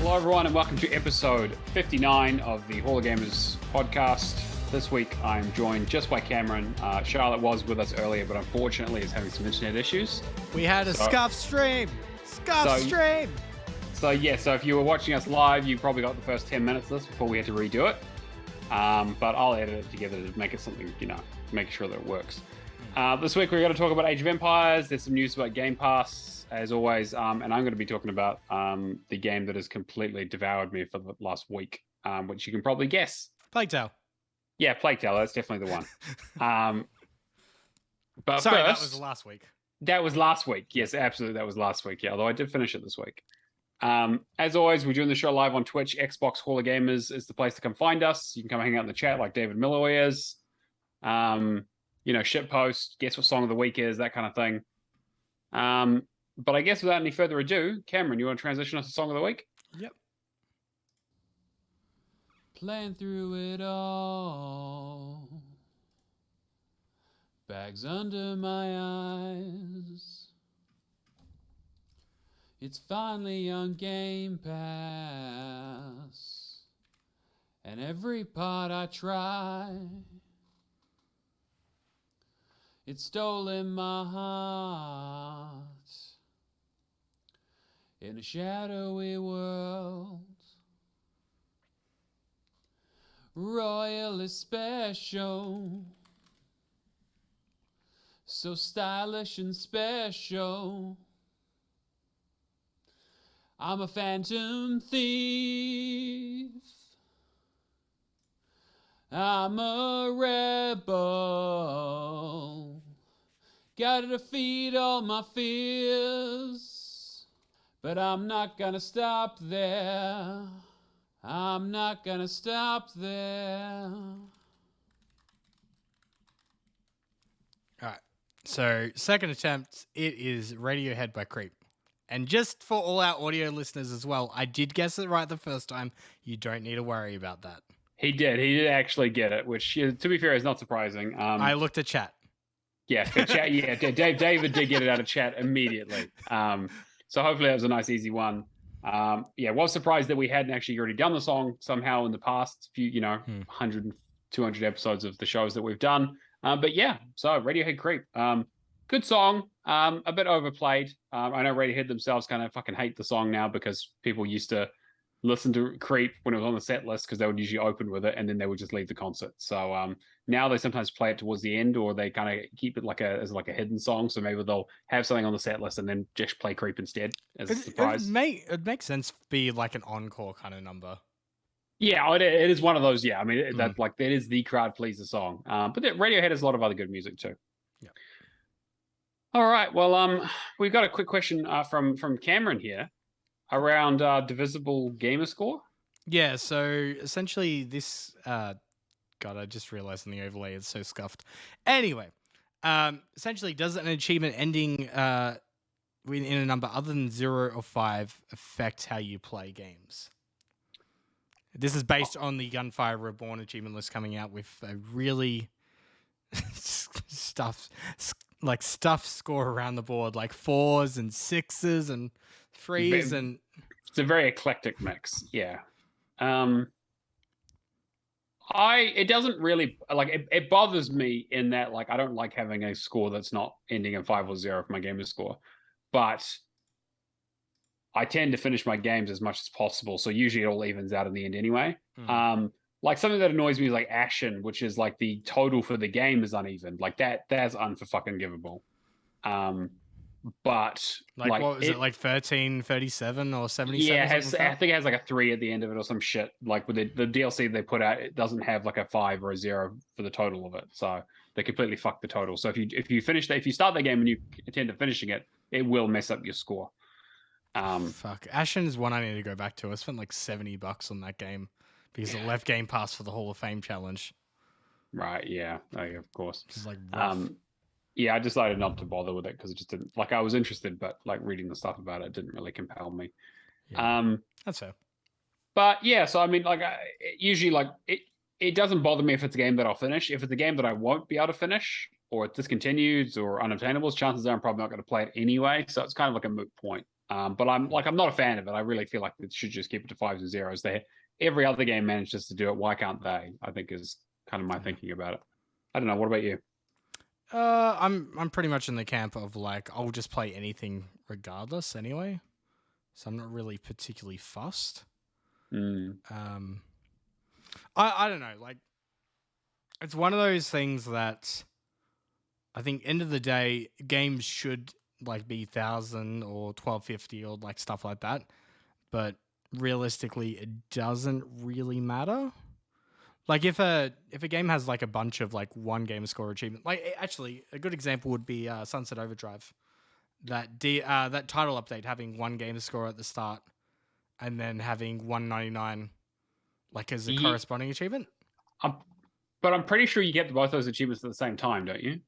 Hello, everyone, and welcome to episode 59 of the Hall of Gamers podcast. This week, I'm joined just by Cameron. Charlotte was with us earlier, but unfortunately is having some internet issues. We had a scuff stream. So if you were watching us live, you probably got the first 10 minutes of this before we had to redo it. But I'll edit it together to make it something, make sure that it works. This week, we're going to talk about Age of Empires. There's some news about Gamepass, as always. And I'm going to be talking about the game that has completely devoured me for the last week, which you can probably guess. Plague Tale. Yeah, Plague Tale. That's definitely the one. But Sorry, first, that was last week. That was last week. Yes, absolutely. That was last week. Yeah, although I did finish it this week. As always, we're doing the show live on Twitch. Xbox Hall of Gamers is the place to come find us. You can come hang out in the chat like David Milloy is. Shitpost, guess what song of the week is, that kind of thing. But I guess without any further ado, Cameron, you want to transition us to song of the week? Yep. Playing through it all, bags under my eyes. It's finally on Game Pass, and every part I try, it's stolen my heart in a shadowy world. Royally special, so stylish and special. I'm a phantom thief, I'm a rebel, gotta defeat all my fears, but I'm not gonna stop there. I'm not gonna stop there. Alright, so second attempt, it is Radiohead by Creep. And just for all our audio listeners as well, I did guess it right the first time. You don't need to worry about that. He did actually get it, which, to be fair, is not surprising. I looked at chat. Yeah, chat. Yeah, David did get it out of chat immediately. So hopefully that was a nice, easy one. Was surprised that we hadn't actually already done the song somehow in the past few, 100, 200 episodes of the shows that we've done. But yeah, so Radiohead Creep. Good song, a bit overplayed. I know Radiohead themselves kind of fucking hate the song now because people used to listen to Creep when it was on the set list because they would usually open with it and then they would just leave the concert. So now they sometimes play it towards the end, or they kind of keep it as a hidden song. So maybe they'll have something on the set list and then just play Creep instead as a surprise. It makes sense to be like an encore kind of number. Yeah, it is one of those. Yeah, I mean that is the crowd pleaser song. But Radiohead has a lot of other good music too. Yeah. All right. Well, we've got a quick question from Cameron here around divisible gamer score. Yeah. So essentially, this. God, I just realized in the overlay it's so scuffed. Anyway, essentially, does an achievement ending in a number other than 0 or 5 affect how you play games? This is based on the Gunfire Reborn achievement list coming out with a really stuff score around the board, like 4s and 6s and 3s, and it's a very eclectic mix. Yeah. It doesn't really it bothers me in that I don't like having a score that's not ending in 5 or 0 for my gamer score, but I tend to finish my games as much as possible, so usually it all evens out in the end anyway. Something that annoys me is Ashen, which is the total for the game is uneven. That's unfucking-givable. But what was it, 1337 or 77? Yeah, I think it has a 3 at the end of it or some shit. With the DLC they put out, it doesn't have a 5 or a 0 for the total of it. So they completely fuck the total. So if you start the game and you intend to finishing it, it will mess up your score. Fuck. Ashen is one I need to go back to. I spent $70 on that game because it left Game Pass for the Hall of Fame challenge. Right, yeah. Oh, yeah, of course. It's rough. Yeah, I decided not to bother with it because it just didn't. I was interested, but reading the stuff about it didn't really compel me. Yeah. That's fair. But yeah, so I mean, usually it doesn't bother me if it's a game that I'll finish. If it's a game that I won't be able to finish, or it discontinues or unobtainables, chances are I'm probably not going to play it anyway. So it's kind of like a moot point. But I'm not a fan of it. I really feel like it should just keep it to 5s and 0s. Every other game manages to do it. Why can't they? I think is kind of my thinking about it. I don't know. What about you? I'm pretty much in the camp of like I'll just play anything regardless anyway, so I'm not really particularly fussed. I don't know, like it's one of those things that I think end of the day games should like be 1,000 or 1,250 or like stuff like that, but realistically it doesn't really matter. Like if a game has like a bunch of like one game score achievement, like actually a good example would be Sunset Overdrive, that title update having one game score at the start, and then having 199 like as a corresponding achievement. But I'm pretty sure you get both those achievements at the same time, don't you?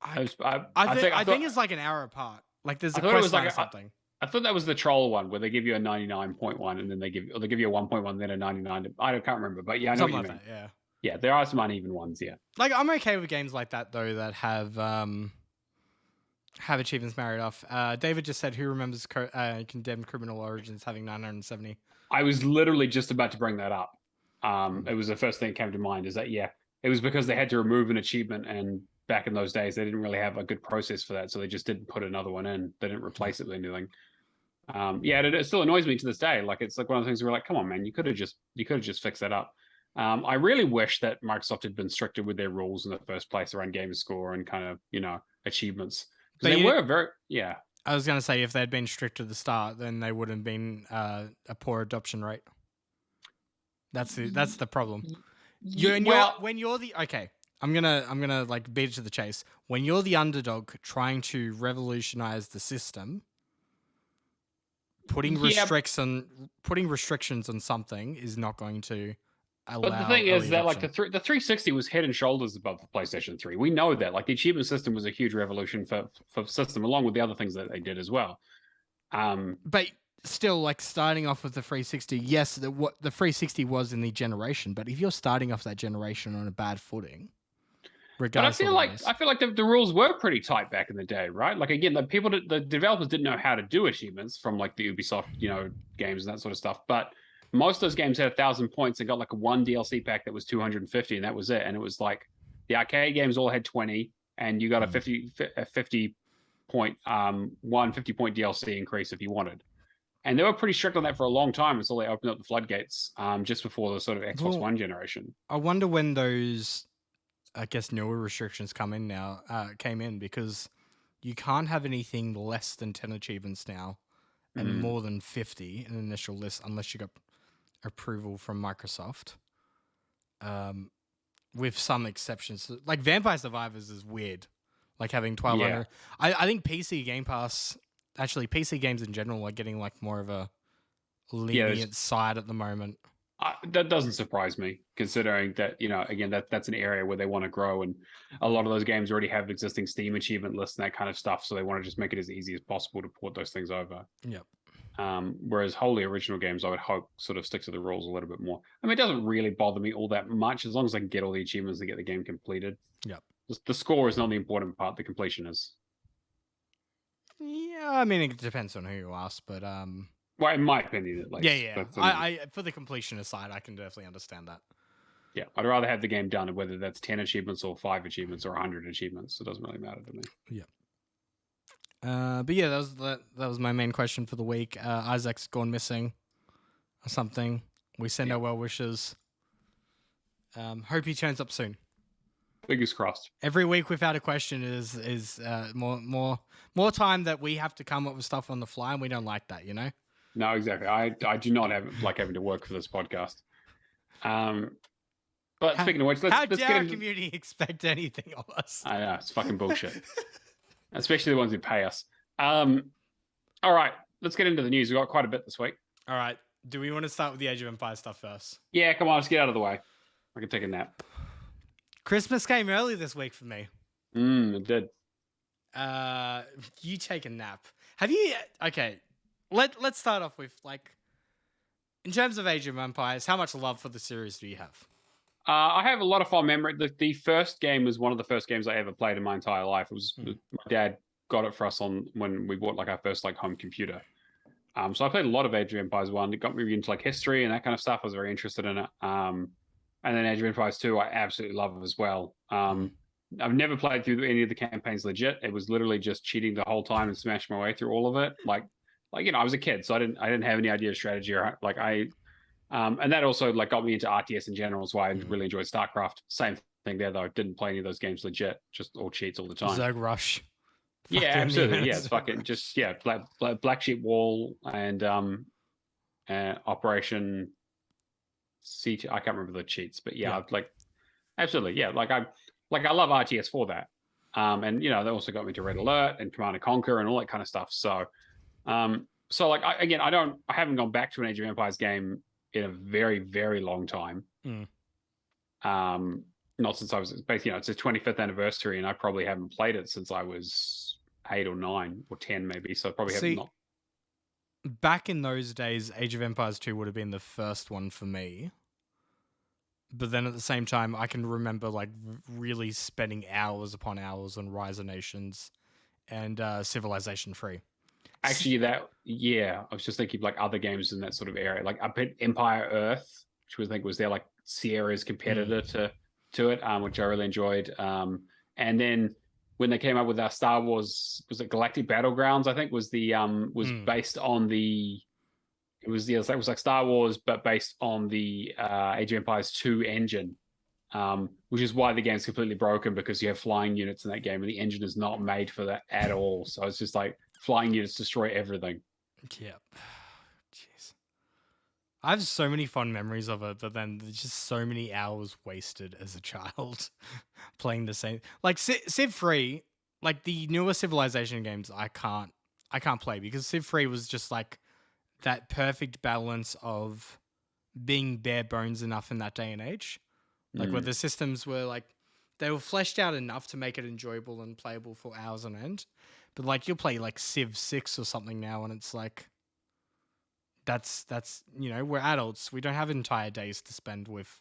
I think it's like an hour apart. Like there's a quest line or something. I thought that was the troll one where they give you a 99.1 and then they give you a 1.1 then a 99. I can't remember, but yeah, I know something what you like mean. that, Yeah, there are some uneven ones. Yeah, like I'm okay with games like that though that have achievements married off. David just said, "Who remembers Condemned Criminal Origins having 970?" I was literally just about to bring that up. It was the first thing that came to mind. Is that it was because they had to remove an achievement, and back in those days they didn't really have a good process for that, so they just didn't put another one in. They didn't replace it with anything. It still annoys me to this day. Like it's like one of the things where like, come on, man, you could have just fixed that up. I really wish that Microsoft had been stricter with their rules in the first place around game score and kind of achievements, because they were very I was going to say if they'd been strict at the start, then they would have been a poor adoption rate. That's the problem. When you're the I'm gonna like beat it to the chase. When you're the underdog trying to revolutionize the system, putting restrictions on something is not going to allow. But the thing is that like adoption. the 360 was head and shoulders above the PlayStation 3. We know that. Like the achievement system was a huge revolution for system, along with the other things that they did as well. But still, like starting off with the 360, yes, the 360 was in the generation. But if you're starting off that generation on a bad footing, regardless, but I feel like the rules were pretty tight back in the day, right? Like again, the developers didn't know how to do achievements from like the Ubisoft, games and that sort of stuff. But most of those games had 1,000 points and got like one DLC pack that was 250, and that was it. And it was like the arcade games all had 20, and you got a 50 point 50 point DLC increase if you wanted. And they were pretty strict on that for a long time until they opened up the floodgates just before the sort of Xbox One generation. I wonder when those, I guess, newer restrictions came in, because you can't have anything less than 10 achievements now and more than 50 in an initial list unless you got approval from Microsoft. With some exceptions. Like Vampire Survivors is weird. Like having 1,200. Yeah. I think PC Gamepass, actually PC games in general are getting like more of a lenient side at the moment. That doesn't surprise me, considering that, again, that's an area where they want to grow, and a lot of those games already have existing Steam achievement lists and that kind of stuff, so they want to just make it as easy as possible to port those things over. Yep. Whereas wholly original games, I would hope, sort of stick to the rules a little bit more. I mean, it doesn't really bother me all that much, as long as I can get all the achievements and get the game completed. Yep. The score is not the important part, the completion is. Yeah, I mean, it depends on who you ask, but... Well, in my opinion, at least. Yeah. I for the completion aside, I can definitely understand that. Yeah, I'd rather have the game done, whether that's 10 achievements or 5 achievements or 100 achievements. It doesn't really matter to me. Yeah. But yeah, that was my main question for the week. Isaac's gone missing or something. We send our well wishes. Hope he turns up soon. Fingers crossed. Every week without a question is more time that we have to come up with stuff on the fly, and we don't like that, No, exactly. I do not like having to work for this podcast. But speaking of which, let's dare our community expect anything of us? I know, it's fucking bullshit. Especially the ones who pay us. All right, let's get into the news. We've got quite a bit this week. All right. Do we want to start with the Age of Empires stuff first? Yeah, come on, let's get out of the way. I can take a nap. Christmas came early this week for me. It did. You take a nap. Have you... Okay. Let's start off with, like, in terms of Age of Empires, how much love for the series do you have? I have a lot of fond memory. The first game was one of the first games I ever played in my entire life. It was my dad got it for us on when we bought like our first like home computer. So I played a lot of Age of Empires 1. It got me into like history and that kind of stuff. I was very interested in it. And then Age of Empires 2, I absolutely love as well. I've never played through any of the campaigns legit. It was literally just cheating the whole time and smashing my way through all of it. Like I was a kid, so I didn't have any idea of strategy or like and that also like got me into RTS in general. That's why I really enjoyed StarCraft. Same thing there though. I didn't play any of those games legit, just all cheats all the time. Zerg Rush. Yeah, Fucking absolutely. Yeah, Neomaster. it's fucking just Black Sheep Wall and Operation C. I can't remember the cheats, but yeah, like absolutely, yeah. Like I love RTS for that. And they also got me to Red Alert and Command and Conquer and all that kind of stuff. So, like I haven't gone back to an Age of Empires game in a very, very long time. Not since I was basically, it's the 25th anniversary, and I probably haven't played it since I was 8 or 9 or 10 maybe. So I probably have not. Back in those days, Age of Empires 2 would have been the first one for me. But then at the same time, I can remember like really spending hours upon hours on Rise of Nations and Civilization 3. Actually, I was just thinking of like other games in that sort of area. Like I bet Empire Earth, which I think was their like Sierra's competitor to it, which I really enjoyed. And then when they came up with our Star Wars, was it Galactic Battlegrounds? I think was the based on the. It was like Star Wars, but based on the Age of Empires 2 engine, which is why the game's completely broken because you have flying units in that game, and the engine is not made for that at all. So it's just like flying units destroy everything. Yep. Jeez. I have so many fond memories of it, but then there's just so many hours wasted as a child playing the same. Like Civ 3, like the newer Civilization games, I can't play because Civ 3 was just like that perfect balance of being bare bones enough in that day and age. Like where the systems were like, they were fleshed out enough to make it enjoyable and playable for hours on end. But like you'll play like Civ 6 or something now and it's like, that's we're adults. We don't have entire days to spend with,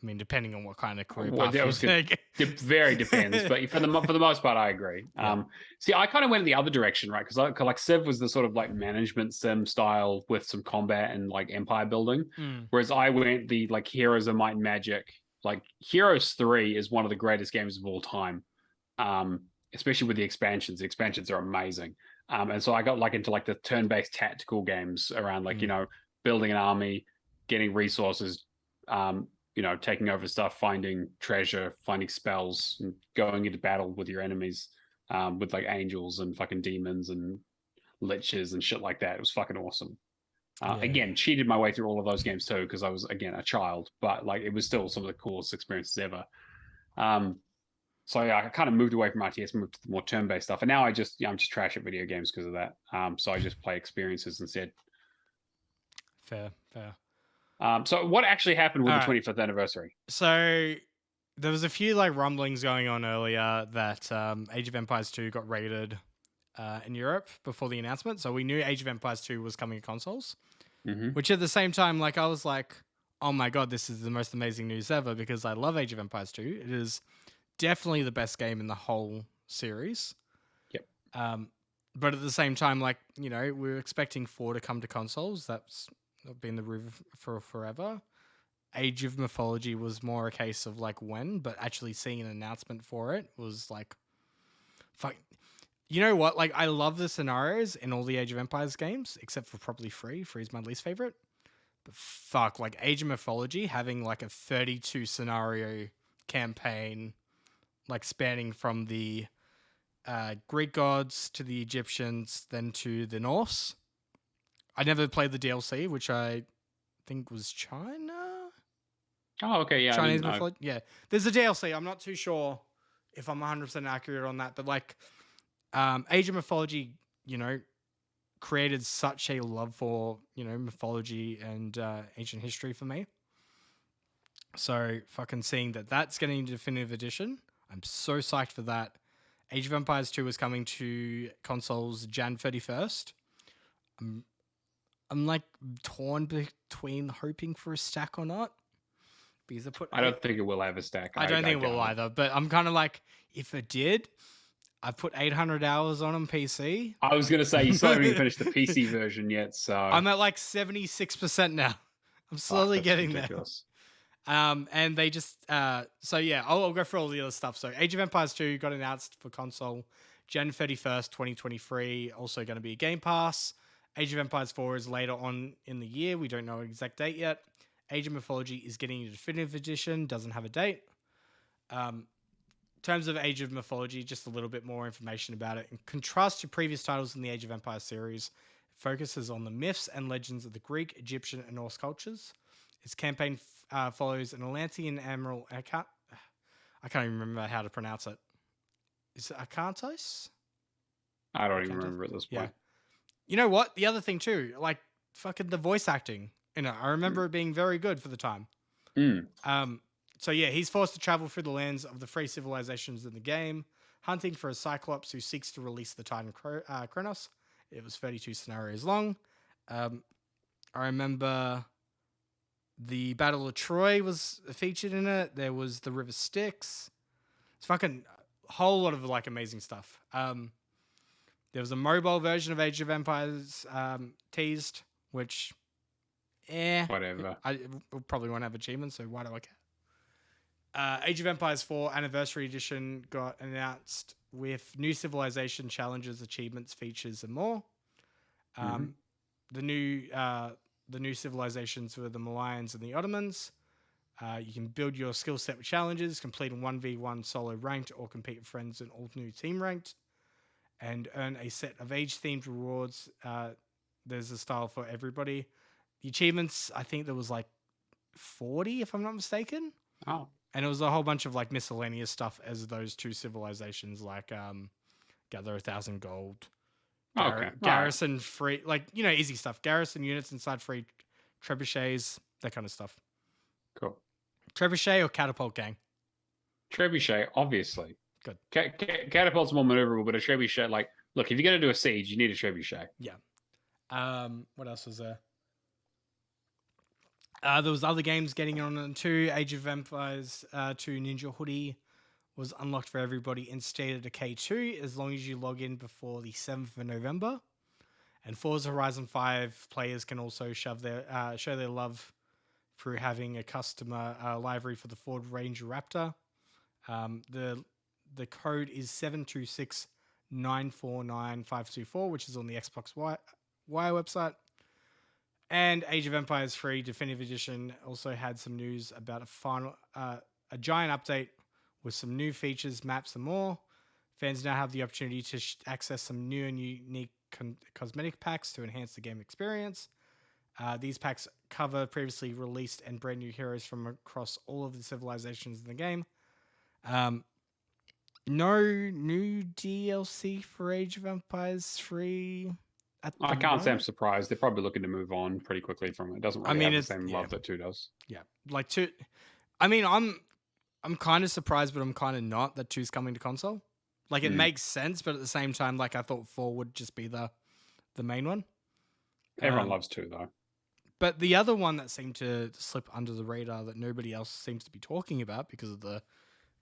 I mean, depending on what kind of career path you take. It very depends, but for the most part, I agree. See, I kind of went in the other direction, right? Because like Civ was the sort of like management sim style with some combat and like empire building, whereas I went the like Heroes of Might and Magic. Like Heroes 3 is one of the greatest games of all time, especially with the expansions. The expansions are amazing, and so I got like into like the turn-based tactical games around like building an army, getting resources. Taking over stuff, finding treasure, finding spells, and going into battle with your enemies, with like angels and fucking demons and liches and shit like that. It was fucking awesome. Again, cheated my way through all of those games too because I was again a child, but like it was still some of the coolest experiences ever. So yeah, I kind of moved away from RTS, moved to the more turn-based stuff, and now I'm just trash at video games because of that. So I just play experiences instead. Fair. So what actually happened with the 25th anniversary? So there was a few like rumblings going on earlier that Age of Empires 2 got raided in Europe before the announcement. So we knew Age of Empires 2 was coming to consoles, which at the same time, like I was like, oh my God, this is the most amazing news ever because I love Age of Empires 2. It is definitely the best game in the whole series. Yep. But at the same time, like, we were expecting 4 to come to consoles. That's been the rumor for forever. Age of Mythology was more a case of like when, but actually seeing an announcement for it was like, fuck. You know what? Like, I love the scenarios in all the Age of Empires games, except for probably 3. 3 is my least favorite. But fuck, like Age of Mythology having like a 32 scenario campaign, like spanning from the Greek gods to the Egyptians, then to the Norse. I never played the DLC, which I think was China. Oh, okay, yeah. Chinese mythology. Yeah, there's a DLC. I'm not too sure if I'm 100% accurate on that, but like, Age of Mythology, created such a love for mythology and ancient history for me. So fucking seeing that that's getting a definitive edition, I'm so psyched for that. Age of Empires 2 is coming to consoles Jan 31st. I'm like torn between hoping for a stack or not. Because I don't think it will have a stack. I don't think it will either. But I'm kind of like, if it did, I've put 800 hours on PC. I was gonna say you still haven't even finished the PC version yet, so I'm at like 76% now. I'm slowly that's getting ridiculous. there. And they just so yeah, I'll go through all the other stuff. So Age of Empires 2 got announced for console Jan 31st, 2023. Also going to be a Game Pass. Age of Empires 4 is later on in the year. We don't know an exact date yet. Age of Mythology is getting a definitive edition. Doesn't have a date. In terms of Age of Mythology, just a little bit more information about it. In contrast to previous titles in the Age of Empires series, it focuses on the myths and legends of the Greek, Egyptian, and Norse cultures. Its campaign follows an Atlantean admiral. I can't even remember how to pronounce it. Is it Akantos? I don't even remember at this point. Yeah. You know what? The other thing too, like fucking the voice acting. I remember it being very good for the time. So yeah, he's forced to travel through the lands of the three civilizations in the game, hunting for a Cyclops who seeks to release the Titan Kronos. It was 32 scenarios long. I remember the Battle of Troy was featured in it. There was the River Styx. It's fucking a whole lot of like amazing stuff. There was a mobile version of Age of Empires teased, which, Whatever. I probably won't have achievements, so why do I care? Age of Empires 4 Anniversary Edition got announced with new civilization challenges, achievements, features, and more. The new civilizations were the Malayans and the Ottomans. You can build your skill set with challenges, complete a 1v1 solo ranked, or compete with friends in all new team ranked, and earn a set of age-themed rewards. There's a style for everybody. The achievements, I think there was like 40, if I'm not mistaken. Oh. And it was a whole bunch of like miscellaneous stuff as those two civilizations, like gather 1,000 gold, garrison free, like, easy stuff. Garrison units inside free trebuchets, that kind of stuff. Cool. Trebuchet or catapult gang? Trebuchet, obviously. Good. Catapult's more maneuverable, but a trebuchet, like, look, if you're going to do a siege, you need a trebuchet. Yeah. What else was there? There was other games getting on too. Age of Empires 2 Ninja Hoodie was unlocked for everybody in State of Decay 2 as long as you log in before the 7th of November. And Forza Horizon 5 players can also show their love through having a customer library for the Ford Ranger Raptor. The code is 726949524, which is on the Xbox Wire website. And Age of Empires 3 Definitive Edition also had some news about a giant update with some new features, maps, and more. Fans now have the opportunity to access some new and unique cosmetic packs to enhance the game experience. These packs cover previously released and brand new heroes from across all of the civilizations in the game. No new DLC for Age of Empires 3. I can't say I'm surprised. They're probably looking to move on pretty quickly from it. It doesn't really have the same love that 2 does. Yeah. Like 2. I mean, I'm kind of surprised, but I'm kind of not that 2's coming to console. Like, it makes sense, but at the same time, like, I thought 4 would just be the main one. Everyone loves 2, though. But the other one that seemed to slip under the radar that nobody else seems to be talking about because of the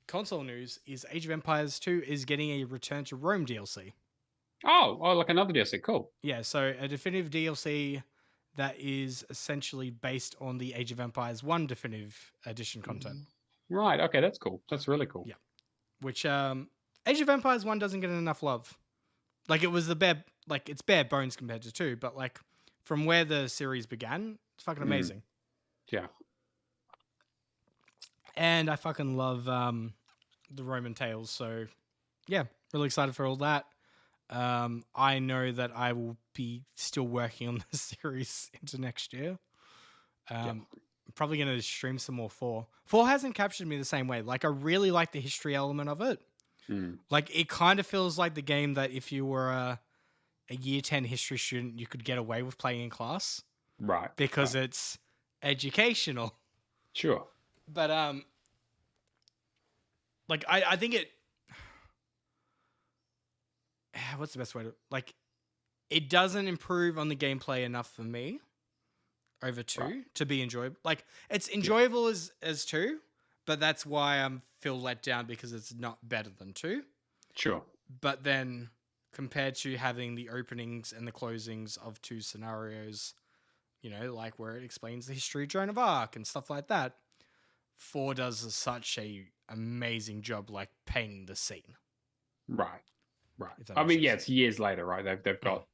console news is Age of Empires 2 is getting a Return to Rome DLC. Oh, like another DLC. Cool. Yeah, so a definitive DLC that is essentially based on the Age of Empires 1 Definitive Edition content. Right, okay, that's cool. That's really cool. Yeah. Which Age of Empires 1 doesn't get enough love. Like, it was it's bare bones compared to 2, but like from where the series began, it's fucking amazing. Yeah. And I fucking love the Roman tales, so yeah, really excited for all that. I know that I will be still working on the series into next year. I'm probably going to stream some more 4. 4 hasn't captured me the same way. Like, I really like the history element of it. Like, it kind of feels like the game that if you were a year 10 history student, you could get away with playing in class. Right. Because it's educational. Sure. But, like, I think it... What's the best way to... Like, it doesn't improve on the gameplay enough for me over 2 to be enjoyable. Like, it's enjoyable as 2, but that's why I'm feel let down because it's not better than 2. Sure. but then compared to having the openings and the closings of 2 scenarios, you know, like where it explains the history of Joan of Arc and stuff like that, 4 does such a amazing job, like painting the scene. Right. If that I makes mean, yeah, sense. it's years later, right? They've got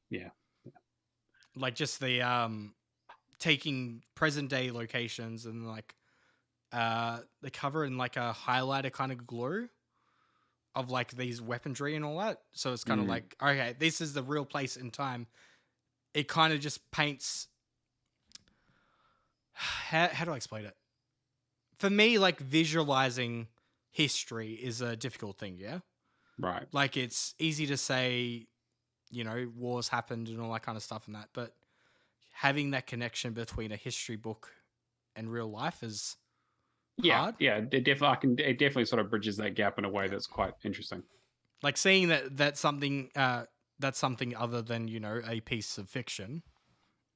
Like just the taking present day locations and like the cover in like a highlighter kind of glow of like these weaponry and all that. So it's kind of like, okay, this is the real place in time. It kind of just paints. How do I explain it? For me, like visualizing history is a difficult thing. Yeah. right. Like it's easy to say, you know, wars happened and all that kind of stuff and that, but having that connection between a history book and real life is hard. Yeah, it definitely sort of bridges that gap in a way that's quite interesting. Like seeing that's something other than, you know, a piece of fiction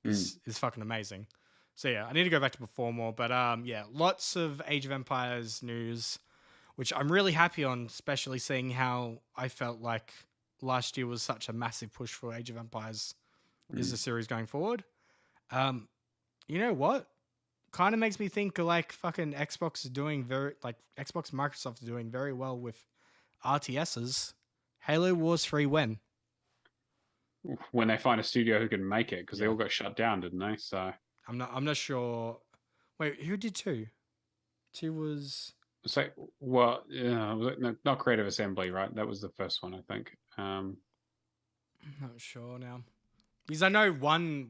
is fucking amazing. So yeah, I need to go back to before more, but yeah, lots of Age of Empires news, which I'm really happy on, especially seeing how I felt like last year was such a massive push for Age of Empires as a series going forward. You know what? Kind of makes me think like fucking Xbox is doing Xbox and Microsoft are doing very well with RTSs. Halo Wars 3 when? When they find a studio who can make it, because they all got shut down, didn't they? So I'm not sure. Wait, who did 2? 2 was well, no, not Creative Assembly, right? That was the first one, I think. I'm not sure now. Because I know one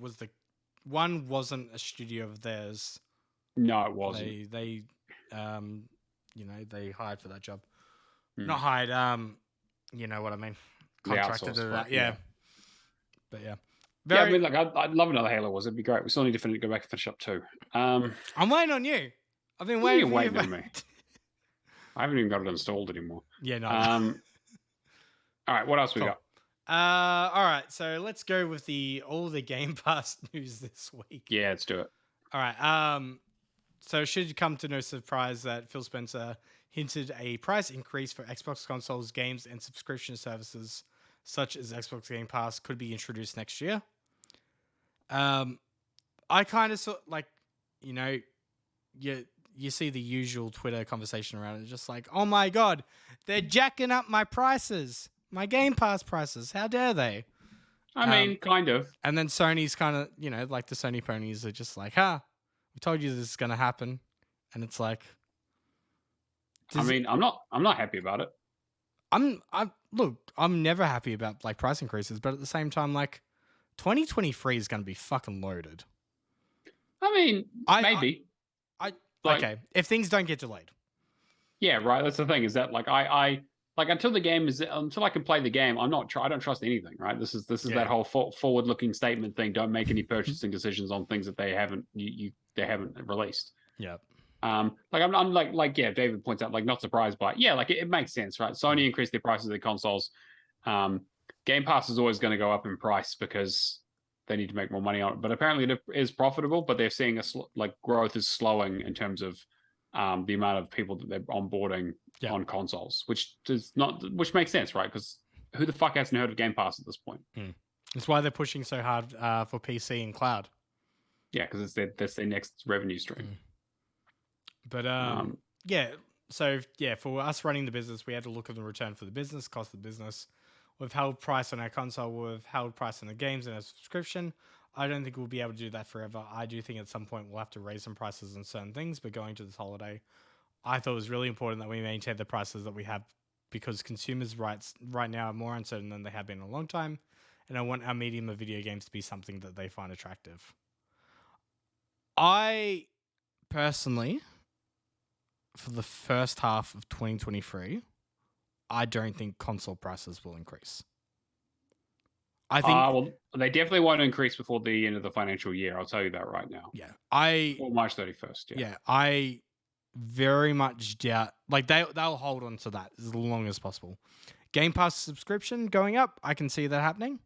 wasn't a studio of theirs. No, it wasn't. They you know, they hired for that job. Not hired, you know what I mean. Contracted to that. Yeah. But yeah. Yeah, I mean, like, I'd love another Halo Wars. It'd be great. We still need to go back and finish up 2. I'm waiting on you. I've been You're waiting on me. I haven't even got it installed anymore. Yeah, no. All right, what else we got? All right, so let's go with all the Game Pass news this week. Yeah, let's do it. All right. So it should come to no surprise that Phil Spencer hinted a price increase for Xbox consoles, games, and subscription services such as Xbox Game Pass could be introduced next year. I kind of like, you know, you see the usual Twitter conversation around it, just like, oh my God, they're jacking up my prices, my Game Pass prices. How dare they? I mean, kind of. And then Sony's kind of, you know, like the Sony ponies are just like, we told you this is going to happen. And it's like, I'm not happy about it. I'm never happy about like price increases, but at the same time, like 2023 is going to be fucking loaded. I mean, maybe. Okay, if things don't get delayed. Yeah, right. That's the thing. Is that like I until I can play the game, I don't trust anything. Right. This is that whole forward-looking statement thing. Don't make any purchasing decisions on things that they haven't released. Yeah. Like I'm like yeah, David points out, like, not surprised by it. Yeah, like it makes sense, right? Sony increased their prices of their consoles. Game Pass is always going to go up in price because they need to make more money on it. But apparently it is profitable, but they're seeing growth is slowing in terms of the amount of people that they're onboarding on consoles, which makes sense, right? Because who the fuck hasn't heard of Game Pass at this point? That's why they're pushing so hard for PC and cloud. Yeah, because that's their next revenue stream. But yeah, so yeah, for us running the business, we had to look at the return for the business, cost of the business. We've held price on our console, we've held price on the games and our subscription. I don't think we'll be able to do that forever. I do think at some point we'll have to raise some prices on certain things, but going to this holiday, I thought it was really important that we maintain the prices that we have because consumers' rights right now are more uncertain than they have been in a long time, and I want our medium of video games to be something that they find attractive. I personally, for the first half of 2023, I don't think console prices will increase. I think well, they definitely won't increase before the end of the financial year. I'll tell you that right now. Yeah, or March 31st. Yeah, I very much doubt. Like they'll hold on to that as long as possible. Game Pass subscription going up, I can see that happening.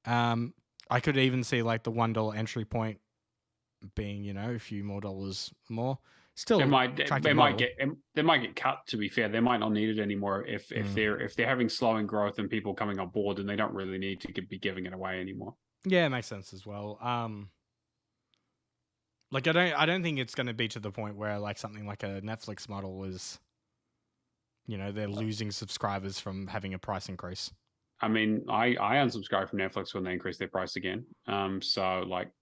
I could even see like the $1 entry point being, you know, a few more dollars more. Still, They might attractive model. they might get cut. To be fair, they might not need it anymore if Mm. they're having slowing growth and people coming on board, then they don't really need to be giving it away anymore. Yeah, it makes sense as well. Like I don't think it's going to be to the point where like something like a Netflix model is, you know, they're losing subscribers from having a price increase. I mean, I unsubscribed from Netflix when they increased their price again. So like,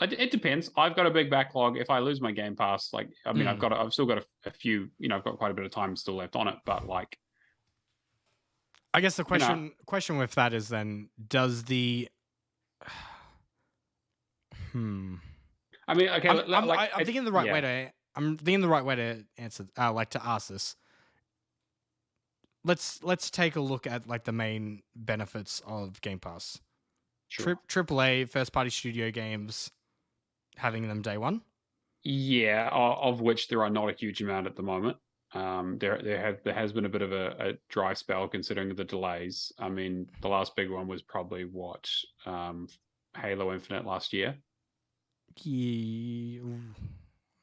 it depends. I've got a big backlog. If I lose my Game Pass, like, I mean, I've still got a few. You know, I've got quite a bit of time still left on it. But like, I guess the question with that is then, does the I mean, okay, I'm thinking the right way to. I'm thinking the right way to answer. Like to ask this. Let's take a look at like the main benefits of Game Pass. Sure. AAA first party studio games, having them day one. Yeah, of which there are not a huge amount at the moment. There has been a bit of a dry spell considering the delays. I mean, the last big one was probably what Halo Infinite last year. Yeah, I'm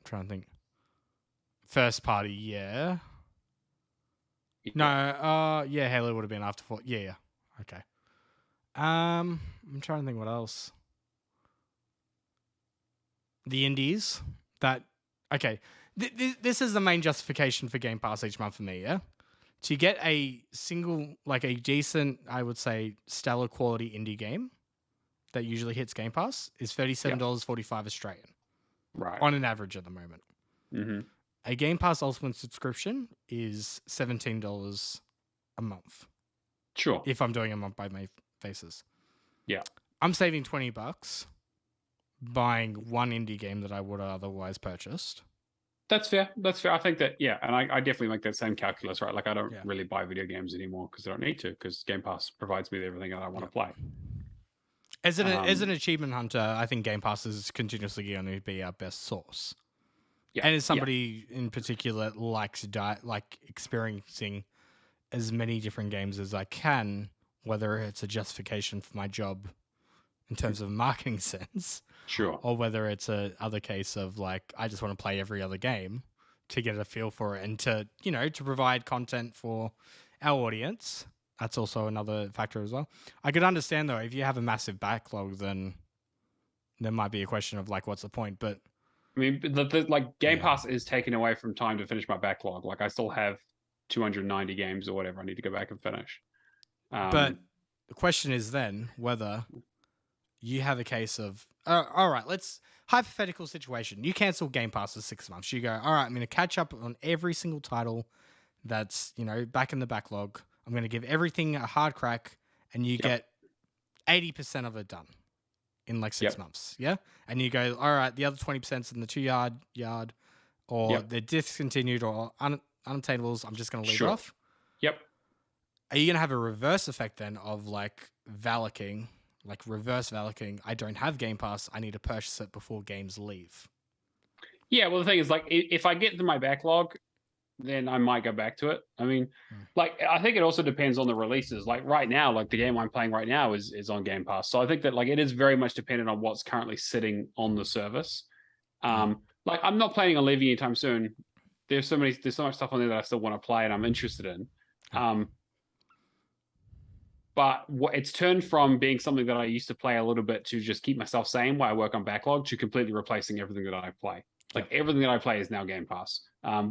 trying to think. First party, yeah. No, yeah, Halo would have been after 4. Yeah, okay. I'm trying to think what else. The indies that okay. This is the main justification for Game Pass each month for me. Yeah, to get a single like a decent, I would say, stellar quality indie game that usually hits Game Pass is $37.45 Australian, right, on an average at the moment. Mm-hmm. A Game Pass Ultimate subscription is $17 a month. Sure. If I'm doing a month by month basis. Yeah. I'm saving $20 buying one indie game that I would have otherwise purchased. That's fair. That's fair. I think that, yeah, and I definitely make that same calculus, right? Like, I don't really buy video games anymore because I don't need to, because Game Pass provides me with everything that I want to play. As an achievement hunter, I think Game Pass is continuously going to be our best source. Yeah. And as somebody in particular likes experiencing as many different games as I can, whether it's a justification for my job in terms of a marketing sense, sure, or whether it's a other case of like I just want to play every other game to get a feel for it and to, you know, to provide content for our audience. That's also another factor as well. I could understand though, if you have a massive backlog, then there might be a question of like, what's the point? But I mean, like Game Pass is taking away from time to finish my backlog. Like I still have 290 games or whatever I need to go back and finish. But the question is then whether you have a case of, all right, let's hypothetical situation. You cancel Game Pass for 6 months. You go, all right, I'm going to catch up on every single title that's, you know, back in the backlog. I'm going to give everything a hard crack, and you get 80% of it done in like 6 months. Yeah. And you go, all right, the other 20% in the 2-yard, or they're discontinued or unattainables. I'm just going to leave it off. Yep. Are you going to have a reverse effect then of like Valacking, like reverse Valacking? I don't have Game Pass. I need to purchase it before games leave. Yeah. Well, the thing is, like, if I get to my backlog, then I might go back to it. I mean, like, I think it also depends on the releases. Like right now, like the game I'm playing right now is on Game Pass. So I think that like it is very much dependent on what's currently sitting on the service. Like I'm not planning on leaving anytime soon. There's so much stuff on there that I still want to play and I'm interested in. But it's turned from being something that I used to play a little bit to just keep myself sane while I work on backlog to completely replacing everything that I play. Like everything that I play is now Game Pass.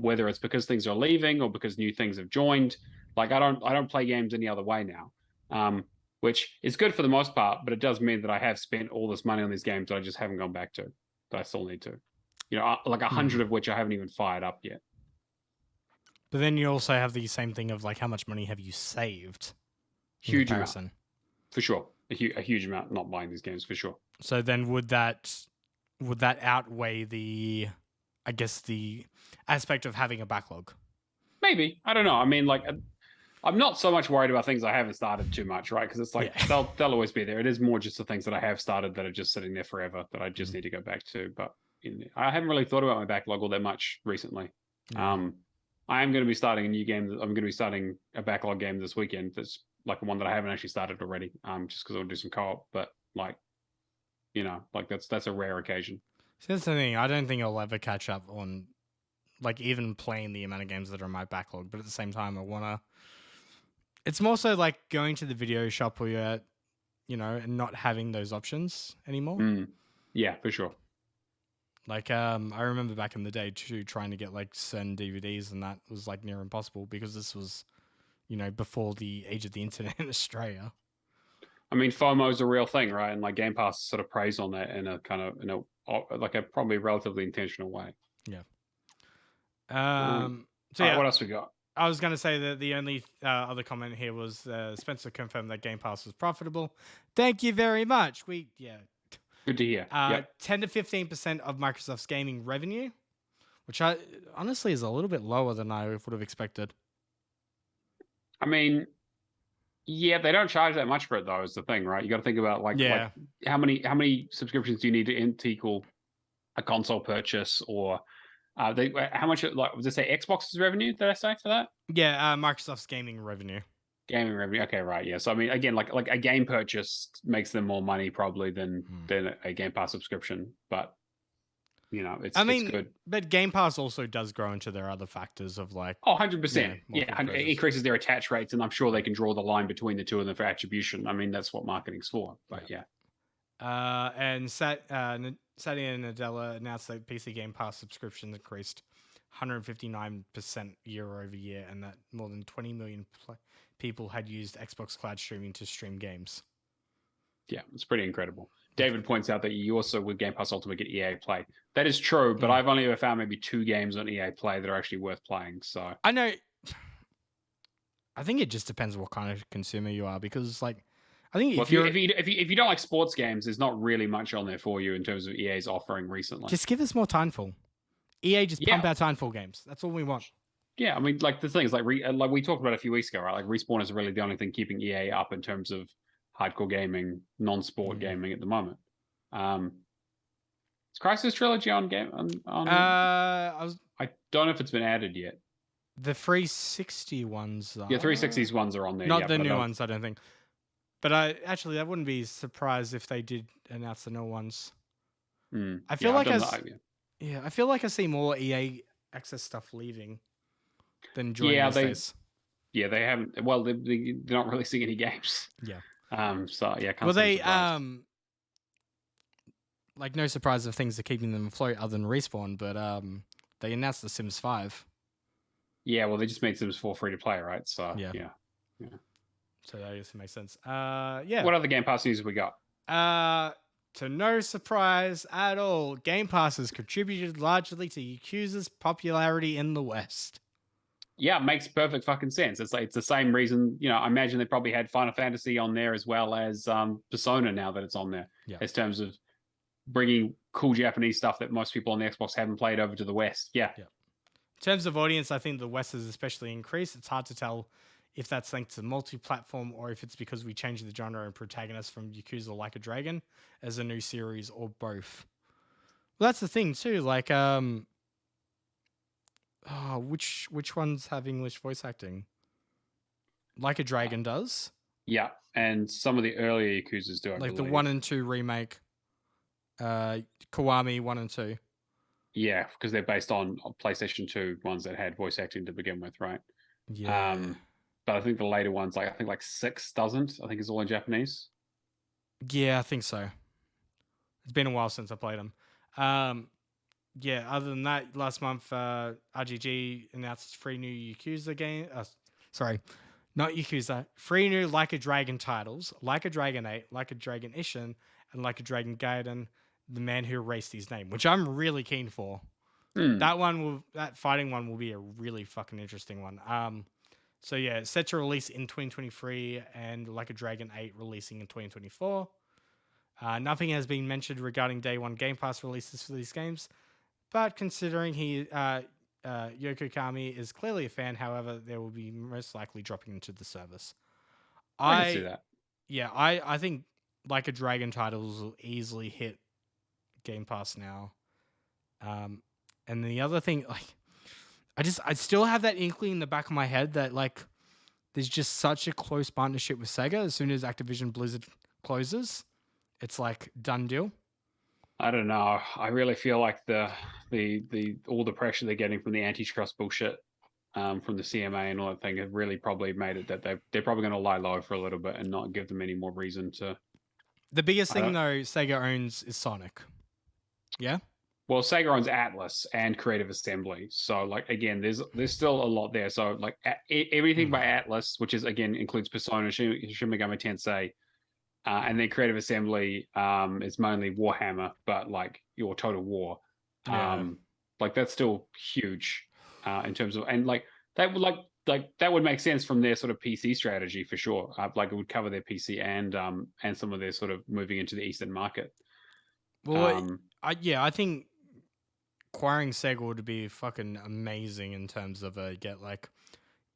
Whether it's because things are leaving or because new things have joined. Like I don't play games any other way now. Which is good for the most part, but it does mean that I have spent all this money on these games that I just haven't gone back to, that I still need to. You know, like 100 of which I haven't even fired up yet. But then you also have the same thing of like, how much money have you saved? Huge amount, for sure. A huge amount not buying these games, for sure. So then would that outweigh the, I guess, the aspect of having a backlog? Maybe. I don't know. I mean, like, I'm not so much worried about things I haven't started too much, right? Because it's like they'll always be there. It is more just the things that I have started that are just sitting there forever that I just need to go back to. But I haven't really thought about my backlog all that much recently. I am going to be starting a new game. I'm going to be starting a backlog game this weekend. That's like one that I haven't actually started already. Just because I'll do some co-op. But like, you know, like that's a rare occasion. So that's the thing. I don't think I'll ever catch up on like even playing the amount of games that are in my backlog, but at the same time, I wanna. It's more so like going to the video shop where you're at, and not having those options anymore. Yeah, for sure. Like, I remember back in the day too, trying to get like certain DVDs, and that was like near impossible because this was, before the age of the internet in Australia. I mean, FOMO is a real thing, right? And like Game Pass sort of preys on that in a like a probably relatively intentional way. Yeah. So yeah, what else we got? I was going to say that the only other comment here was Spencer confirmed that Game Pass was profitable. Thank you very much. Good to hear. 10 to 15% of Microsoft's gaming revenue, which honestly is a little bit lower than I would have expected. I mean, yeah, they don't charge that much for it though. Is the thing, right? You got to think about like how many subscriptions do you need to equal a console purchase, or how much? Like, was it say Xbox's revenue? Did I say for that? Yeah, Microsoft's gaming revenue. Gaming revenue. Okay, right. Yeah. So I mean, again, like a game purchase makes them more money probably than a Game Pass subscription, but it's good. But Game Pass also does grow into their other factors of like 100%. Yeah, it increases their attach rates, and I'm sure they can draw the line between the two of them for attribution. I mean, that's what marketing's for. But yeah. And Satya Nadella announced that PC Game Pass subscriptions increased 159% year over year, and that more than 20 million people had used Xbox Cloud streaming to stream games. Yeah, it's pretty incredible. David points out that you also, with Game Pass Ultimate, get EA Play. That is true, but I've only ever found maybe 2 games on EA Play that are actually worth playing. So I know. I think it just depends what kind of consumer you are, because like I think if you don't like sports games, there's not really much on there for you in terms of EA's offering recently. Just give us more Timefall. EA just pump out Timefall games. That's all we want. Yeah, I mean, like the thing is, like we talked about a few weeks ago, right? Like Respawn is really the only thing keeping EA up in terms of hardcore gaming, non-sport gaming at the moment. Is Crisis Trilogy on game? I don't know if it's been added yet. The 360 ones are. Yeah, 360's ones are on there. Not the new ones, I don't think. But I wouldn't be surprised if they did announce the new ones. I feel like I feel like I see more EA access stuff leaving than joining these days. Yeah, they haven't. Well, they're not releasing any games. Yeah. So yeah. Well, they like no surprise of things are keeping them afloat other than Respawn, but they announced The Sims 5. Yeah, well, they just made Sims 4 free to play, right? So yeah. So that guess it makes sense. Yeah. What other Game Pass news have we got? To no surprise at all, Game Pass has contributed largely to Yakuza's popularity in the West. Yeah, it makes perfect fucking sense. It's the same reason, I imagine they probably had Final Fantasy on there as well as Persona now that it's on there. Yeah. In terms of bringing cool Japanese stuff that most people on the Xbox haven't played over to the West. Yeah. In terms of audience, I think the West has especially increased. It's hard to tell if that's linked to multi-platform or if it's because we changed the genre and protagonist from Yakuza Like a Dragon as a new series, or both. Well, that's the thing too. Like, which ones have English voice acting? Like a Dragon does. Yeah, and some of the earlier Yakuzas do. I believe. The 1 and 2 remake, Kiwami 1 and 2. Yeah, because they're based on PlayStation 2 ones that had voice acting to begin with, right? Yeah. But I think the later ones, I think 6 doesn't. I think it's all in Japanese. Yeah, I think so. It's been a while since I played them. Yeah, other than that, last month, RGG announced 3 new Yakuza game. Sorry, not Yakuza. 3 new Like a Dragon titles: Like a Dragon 8, Like a Dragon Ishin, and Like a Dragon Gaiden: The Man Who Erased His Name, which I'm really keen for. That fighting one will be a really fucking interesting one. So yeah, it's set to release in 2023, and Like a Dragon 8 releasing in 2024. Nothing has been mentioned regarding day one Game Pass releases for these games, but considering Yoko Kami is clearly a fan, however, they will be most likely dropping into the service. I can see that. Yeah, I think Like a Dragon titles will easily hit Game Pass now. And the other thing, I still have that inkling in the back of my head that there's just such a close partnership with Sega. As soon as Activision Blizzard closes, it's done deal. I don't know. I really feel like the all the pressure they're getting from the antitrust bullshit, from the CMA and all that thing have really probably made it that they're probably going to lie low for a little bit and not give them any more reason to. The biggest I thing don't- though Sega owns is Sonic. Yeah. Well, Sega owns Atlas and Creative Assembly, so like again, there's still a lot there. So like everything by Atlas, which is again includes Persona, Shin Megami Tensei, and then Creative Assembly is mainly Warhammer, but like your Total War, Yeah. like that's still huge in terms of, and like that would like that would make sense from their sort of PC strategy for sure. Like it would cover their PC and some of their sort of moving into the Eastern market. Well, I think acquiring Sega would be fucking amazing in terms of get like,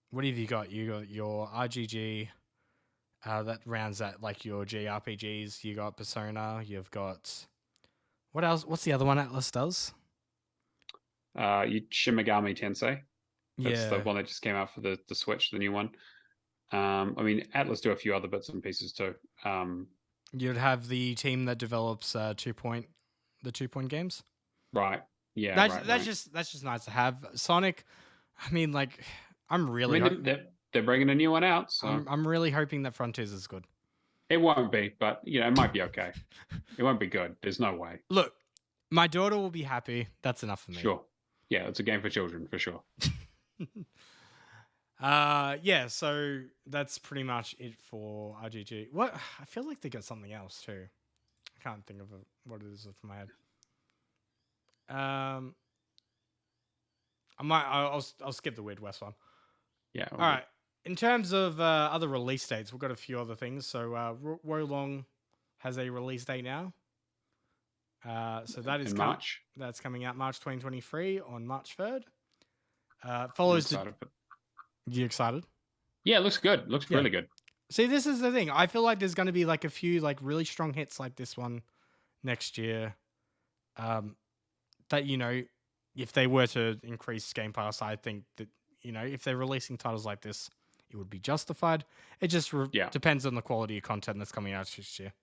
what have you got? You got your RGG. That rounds out like your JRPGs. You got Persona. You've got what else? What's the other one Atlas does? Shin Megami Tensei. That's the Yeah, one that just came out for the Switch, the new one. I mean, Atlas do a few other bits and pieces too. you'd have the team that develops 2 Point, the 2 Point games. Right. Yeah. That's right. just nice to have. Sonic. I mean, like, I'm I really. mean, they're bringing a new one out, so I'm really hoping that Frontiers is good. it won't be, but you know, it might be okay. It won't be good. There's no way. Look, my daughter will be happy. That's enough for me. Sure. Yeah, it's a game for children for sure. Yeah, so that's pretty much it for RGG. What, I feel like they got something else too. I can't think of what it is off my head. I'll skip the Weird West one. Yeah. All right. In terms of other release dates, we've got a few other things. So Wolong has a release date now. So that is in March. That's coming out March 2023 on March 3rd. Follows the. You excited? Yeah, it looks good. Looks really good. See, this is the thing. I feel like there's going to be like a few like really strong hits like this one next year. That, you know, if they were to increase Game Pass, I think that, you know, if they're releasing titles like this, it would be justified. It just depends on the quality of content that's coming out this year.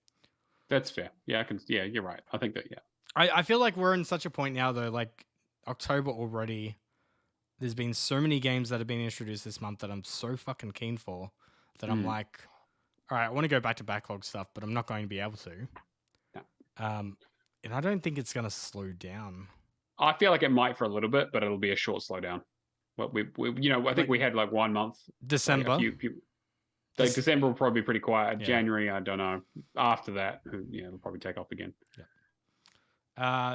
That's fair. Yeah, Yeah, you're right. I think that. Yeah. I feel like we're in such a point now though. Like October already. There's been so many games that have been introduced this month that I'm so fucking keen for that I'm like, all right, I want to go back to backlog stuff, but I'm not going to be able to. No. And I don't think it's going to slow down. I feel like it might for a little bit, but it'll be a short slowdown. What we you know, I think we had like 1 month. December. Like December will probably be pretty quiet. Yeah. January, I don't know. After that, it'll probably take off again. Yeah.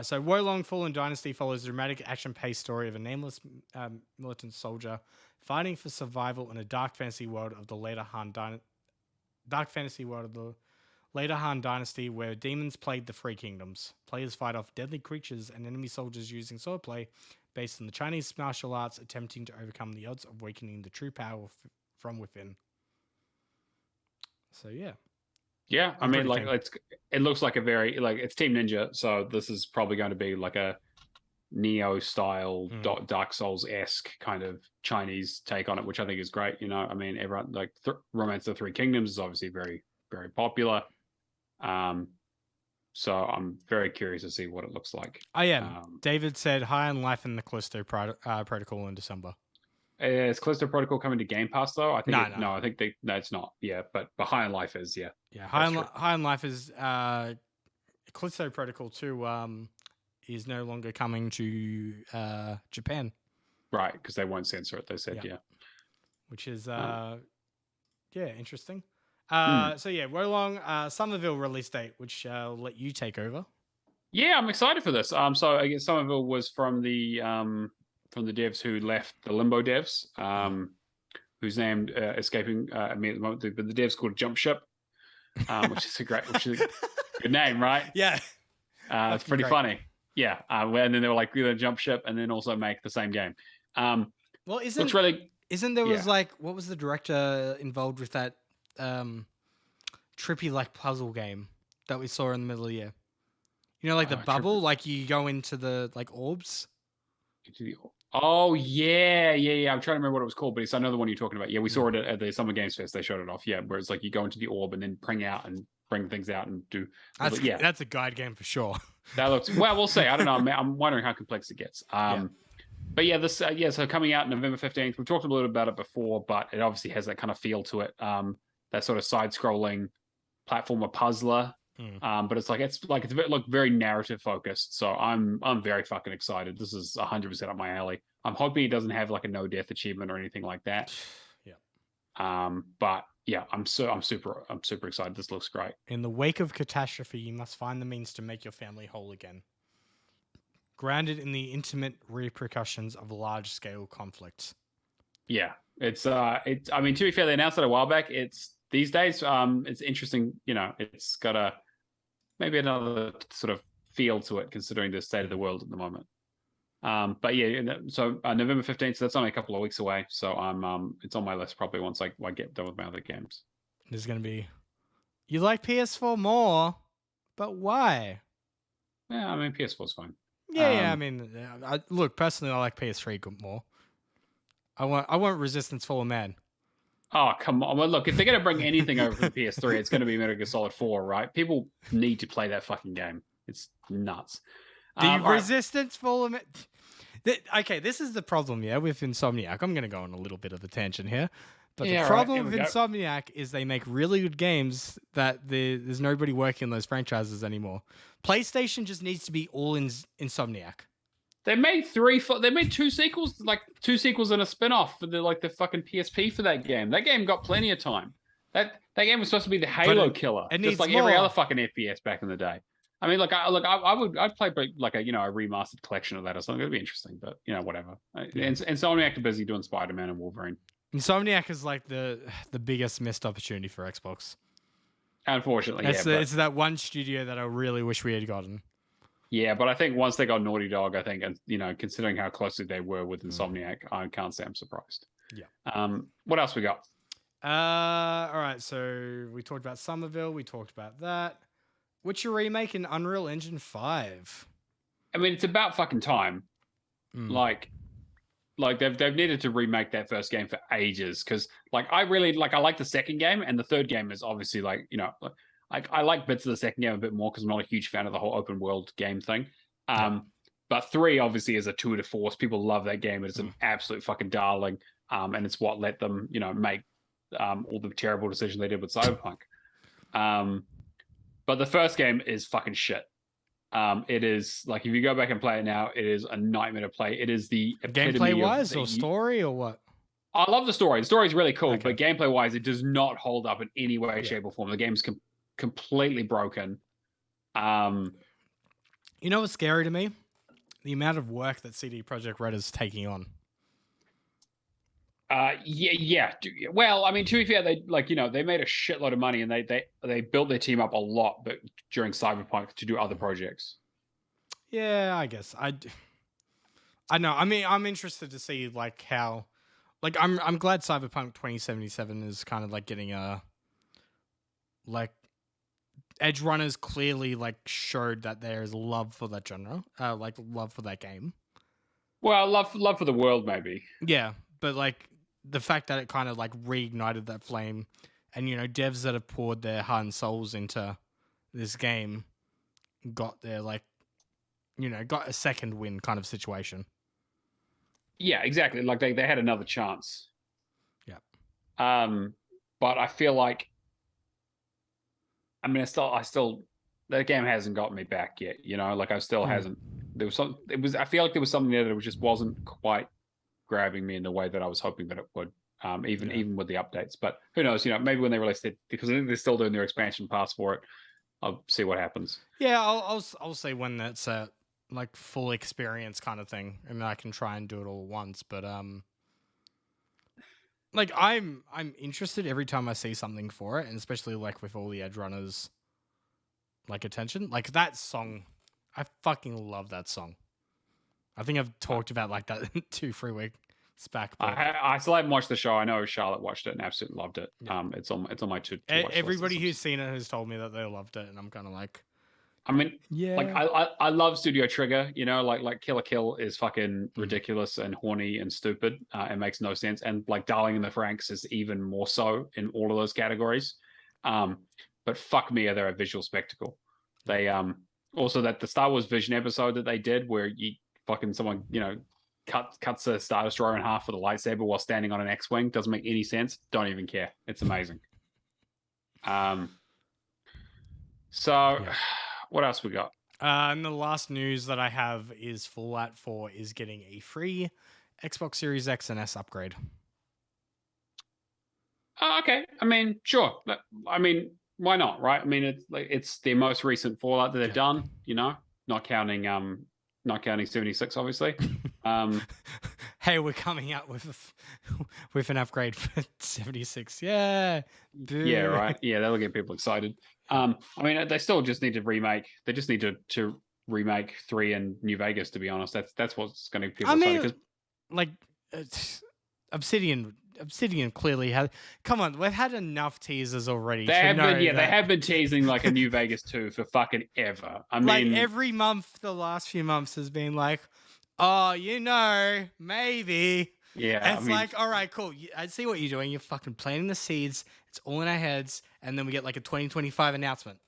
So Wolong Fallen Dynasty follows the dramatic action-paced story of a nameless militant soldier fighting for survival in a dark fantasy world of the later Han Dynasty, where demons plague the Three Kingdoms. Players fight off deadly creatures and enemy soldiers using swordplay based on the Chinese martial arts, attempting to overcome the odds of awakening the true power from within. So yeah. Yeah, I mean, like it looks like a very it's Team Ninja, so this is probably going to be like a Neo style Dark Souls esque kind of Chinese take on it, which I think is great. You know, I mean, everyone like Romance of the Three Kingdoms is obviously very, very popular. So I'm very curious to see what it looks like. I am. David said High on Life in the Callisto Protocol in December. Is Callisto Protocol coming to Game Pass though? I think no. I think it's not. Yeah, but High on Life is. Yeah. Yeah, High on Life is Callisto Protocol 2 is no longer coming to Japan. Right, because they won't censor it. They said yeah. Which is interesting. So yeah, Wolong Somerville release date, which I'll let you take over. Yeah, I'm excited for this. So I guess Somerville was from the devs who left the Limbo devs, whose name escaping me at the moment. But the devs called Jump Ship, which is a good name, right? Yeah, it's pretty funny. Yeah, and then they were like, we're gonna Jump Ship and then also make the same game. Well, isn't there was like, what was the director involved with that trippy like puzzle game that we saw in the middle of the year? You know, like the bubble, like you go into the like orbs. Oh yeah. I'm trying to remember what it was called, but it's another one you're talking about. Yeah, we saw it at the Summer Games Fest. They showed it off. Yeah, where it's like you go into the orb and then bring things out and do. Yeah, That's a guide game for sure. that looks well. We'll see. I don't know. I'm wondering how complex it gets. But yeah, this so coming out November 15th. We've talked a little about it before, but it obviously has that kind of feel to it. That sort of side-scrolling platformer puzzler. But it's very narrative focused. So I'm very fucking excited. This is 100% up my alley. I'm hoping it doesn't have like a no death achievement or anything like that. But yeah, I'm super excited. This looks great. In the wake of catastrophe, you must find the means to make your family whole again. Grounded in the intimate repercussions of large-scale conflicts. Yeah, I mean, to be fair, they announced it a while back. It's these days, it's interesting. You know, it's got maybe another sort of feel to it, considering the state of the world at the moment. But yeah, so November 15th, so that's only a couple of weeks away. So it's on my list probably once I get done with my other games. There's gonna be, you like PS4 more, but why? Yeah, I mean, PS4's fine. Yeah. I mean, look, personally, I like PS3 more. I want Resistance Fallen Man. Oh, come on. Well, look, if they're going to bring anything over from the PS3, it's going to be Metal Gear Solid 4, right? People need to play that fucking game. It's nuts. The Resistance Fallen Man... Okay, this is the problem, with Insomniac. I'm going to go on a little bit of a tangent here. But the problem with Insomniac is they make really good games that there's nobody working on those franchises anymore. PlayStation just needs to be all in Insomniac. They made two sequels, like 2 sequels and a spin-off for the fucking PSP for that game. That game got plenty of time. That game was supposed to be the Halo killer, just like every other fucking FPS back in the day. I mean, I'd play like a remastered collection of that or something. It'd be interesting, but whatever. Insomniac are busy doing Spider-Man and Wolverine. Insomniac is like the biggest missed opportunity for Xbox. Unfortunately, it's that one studio that I really wish we had gotten. Yeah, but I think once they got Naughty Dog, I think, and considering how closely they were with Insomniac, I can't say I'm surprised. Yeah. What else we got? All right. So we talked about Somerville. We talked about that. Witcher remake in Unreal Engine 5. I mean, it's about fucking time. Like they've needed to remake that first game for ages because I like the second game, and the third game is obviously I like bits of the second game a bit more because I'm not a huge fan of the whole open world game thing. But 3 obviously is a tour de force. People love that game. It's an absolute fucking darling. And it's what let them, make all the terrible decisions they did with Cyberpunk. But the first game is fucking shit. It is if you go back and play it now, it is a nightmare to play. It is the gameplay wise or story or what? I love the story. The story is really cool, but gameplay wise, it does not hold up in any way, shape, or form. The game's completely broken. You know what's scary to me? The amount of work that CD Projekt Red is taking on. Yeah. Well, I mean, to be fair, they they made a shitload of money and they built their team up a lot, but during Cyberpunk to do other projects. Yeah, I guess I know. I mean, I'm interested to see how, I'm glad Cyberpunk 2077 is kind of getting a Edge Runners clearly showed that there is love for that genre, love for that game. Well, love for the world, maybe. Yeah, but the fact that it kind of reignited that flame, and devs that have poured their heart and souls into this game got their got a second win kind of situation. Yeah, exactly. They had another chance. Yeah. But I feel I mean, I still that game hasn't got me back yet. I still hasn't. There was I feel like there was something there that just wasn't quite grabbing me in the way that I was hoping that it would. Even with the updates, but who knows? Maybe when they release it, because I think they're still doing their expansion pass for it. I'll see what happens. Yeah, I'll say when that's a full experience kind of thing, and I can try and do it all at once. But I'm interested every time I see something for it, and especially with all the Edge Runners attention. That song, I fucking love that song. I think I've talked about that 2-3 weeks back. I still haven't watched the show. I know Charlotte watched it and absolutely loved it. Yeah. It's on my to watch everybody who's seen it has told me that they loved it, and I'm kind of I mean, Yeah. like I love Studio Trigger. You know, like Kill la Kill is fucking ridiculous and horny and stupid. It makes no sense. And like Darling in the Franxx is even more so in all of those categories. But fuck me, are they a visual spectacle? They also that the Star Wars Vision episode that they did where you fucking someone cuts a Star Destroyer in half with a lightsaber while standing on an X-wing doesn't make any sense. Don't even care. It's amazing. So. Yeah. What else we got? And the last news that I have is Fallout 4 is getting a free Xbox Series X and S upgrade. Okay. I mean, sure. I mean, why not, right? I mean, it's the most recent Fallout that they've done. You know, not counting 76, obviously. Hey, we're coming out with an upgrade for 76. Yeah. Yeah, right. Yeah, that'll get people excited. I mean, they still just need to remake. They just need to remake 3 in New Vegas. To be honest, that's what's going to get people excited. Because like, Obsidian clearly has. Come on, we've had enough teasers already. They have been teasing like a New Vegas 2 for fucking ever. I mean, like every month, the last few months has been like, oh, maybe. Yeah, It's like, all right, cool. I see what you're doing. You're fucking planting the seeds. It's all in our heads, and then we get like a 2025 announcement.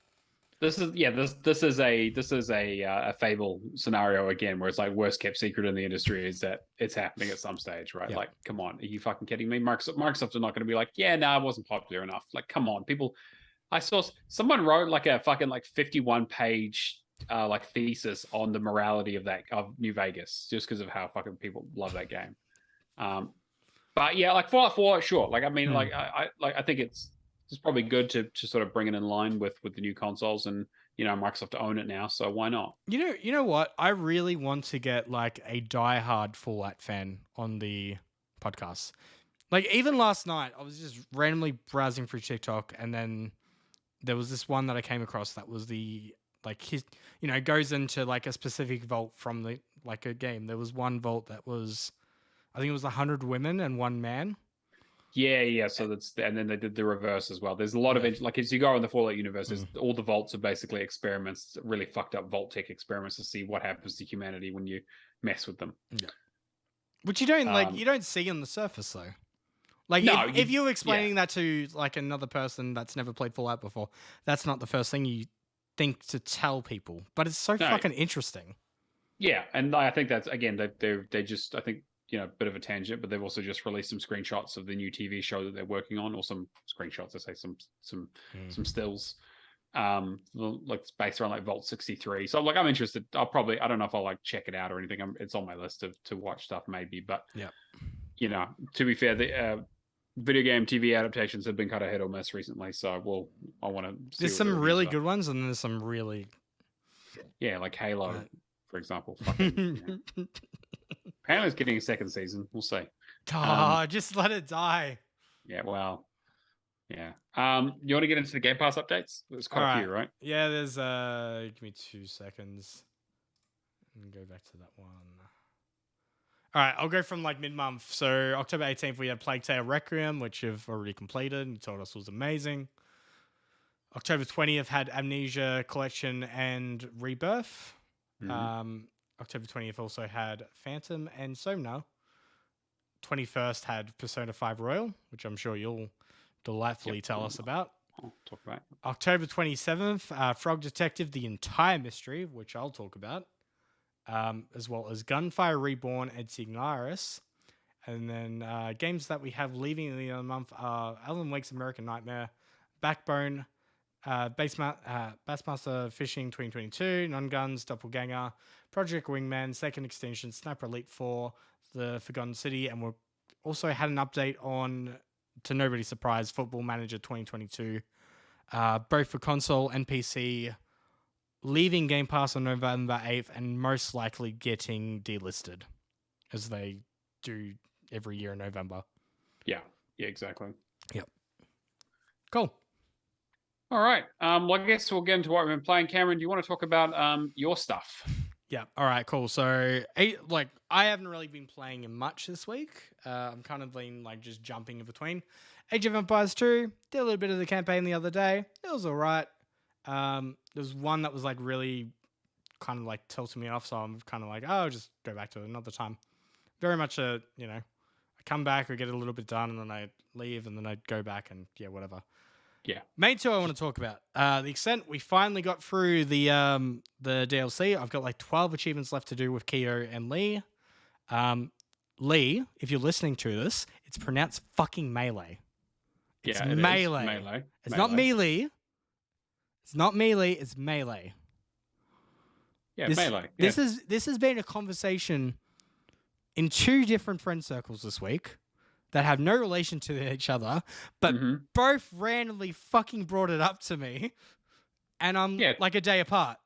This is a Fable scenario again, where it's like worst kept secret in the industry is that it's happening at some stage, right? Yep. Like, come on, are you fucking kidding me? Microsoft are not going to be like, yeah, no, it wasn't popular enough. Like, come on, people. I saw someone wrote like a fucking like 51-page like thesis on the morality of New Vegas just because of how fucking people love that game. But yeah, like Fallout 4, sure. Like, I mean, like I think it's probably good to sort of bring it in line with the new consoles, and Microsoft own it now, so why not? You know what? I really want to get like a diehard Fallout fan on the podcast. Like even last night, I was just randomly browsing through TikTok, and then there was this one that I came across that was goes into like a specific vault from a game. There was one vault that was, I think it was 100 women and 1 man. Yeah. So and then they did the reverse as well. There's a lot of like as you go in the Fallout universe, all the vaults are basically experiments, really fucked up vault tech experiments to see what happens to humanity when you mess with them. Yeah. Which you don't see on the surface though. Like no, if you're explaining that to like another person that's never played Fallout before, that's not the first thing you think to tell people. But it's so fucking interesting. Yeah, and I think that's again they just I think a bit of a tangent, but they've also just released some screenshots of the new TV show that they're working on, or some screenshots. I say some stills, like it's based around like Vault 63. So like I'm interested. I don't know if I'll like check it out or anything. It's on my list to watch stuff maybe, but to be fair, the video game TV adaptations have been kind of hit or miss recently. So I want to. There's some really good ones, and there's some really like Halo, for example. Fucking, apparently, it's getting a second season. We'll see. Just let it die. Yeah, well, yeah. You want to get into the Game Pass updates? There's quite a few, right? Yeah, there's. Give me 2 seconds. And go back to that one. All right, I'll go from like mid-month. So October 18th, we had Plague Tale Requiem, which you've already completed. You told us was amazing. October 20th had Amnesia Collection and Rebirth. October 20th also had Phantom and Somna. 21st had Persona 5 Royal, which I'm sure you'll delightfully tell us about. I'll talk about. October 27th, Frog Detective, The Entire Mystery, which I'll talk about. As well as Gunfire Reborn and Signaris. And then games that we have leaving in the other month are Alan Wake's American Nightmare, Backbone, Bassmaster Fishing 2022, Non-Guns, Doppelganger, Project Wingman, Second Extinction, Sniper Elite 4, The Forgotten City, and we also had an update on, to nobody's surprise, Football Manager 2022, both for console and PC, leaving Game Pass on November 8th and most likely getting delisted, as they do every year in November. Yeah, exactly. Yep. Cool. All right. Well, I guess we'll get into what we've been playing. Cameron, do you want to talk about your stuff? Yeah. All right, cool. So, I haven't really been playing much this week. I'm kind of been just jumping in between. Age of Empires 2, did a little bit of the campaign the other day. It was all right. There's one that was like really kind of like tilting me off, so I'm kind of like, oh, I'll just go back to it another time. Very much a, I come back, I get a little bit done, and then I leave, and then I go back, and yeah, whatever. Yeah. Main two I want to talk about. The extent we finally got through the DLC. I've got like 12 achievements left to do with Kyo and Lee. Lee, if you're listening to this, it's pronounced fucking melee. It's melee. Melee. It's not melee. It's not melee. It's melee. Yeah, melee. Yeah. This has been a conversation in 2 different friend circles this week that have no relation to each other, but both randomly fucking brought it up to me, and I'm like a day apart.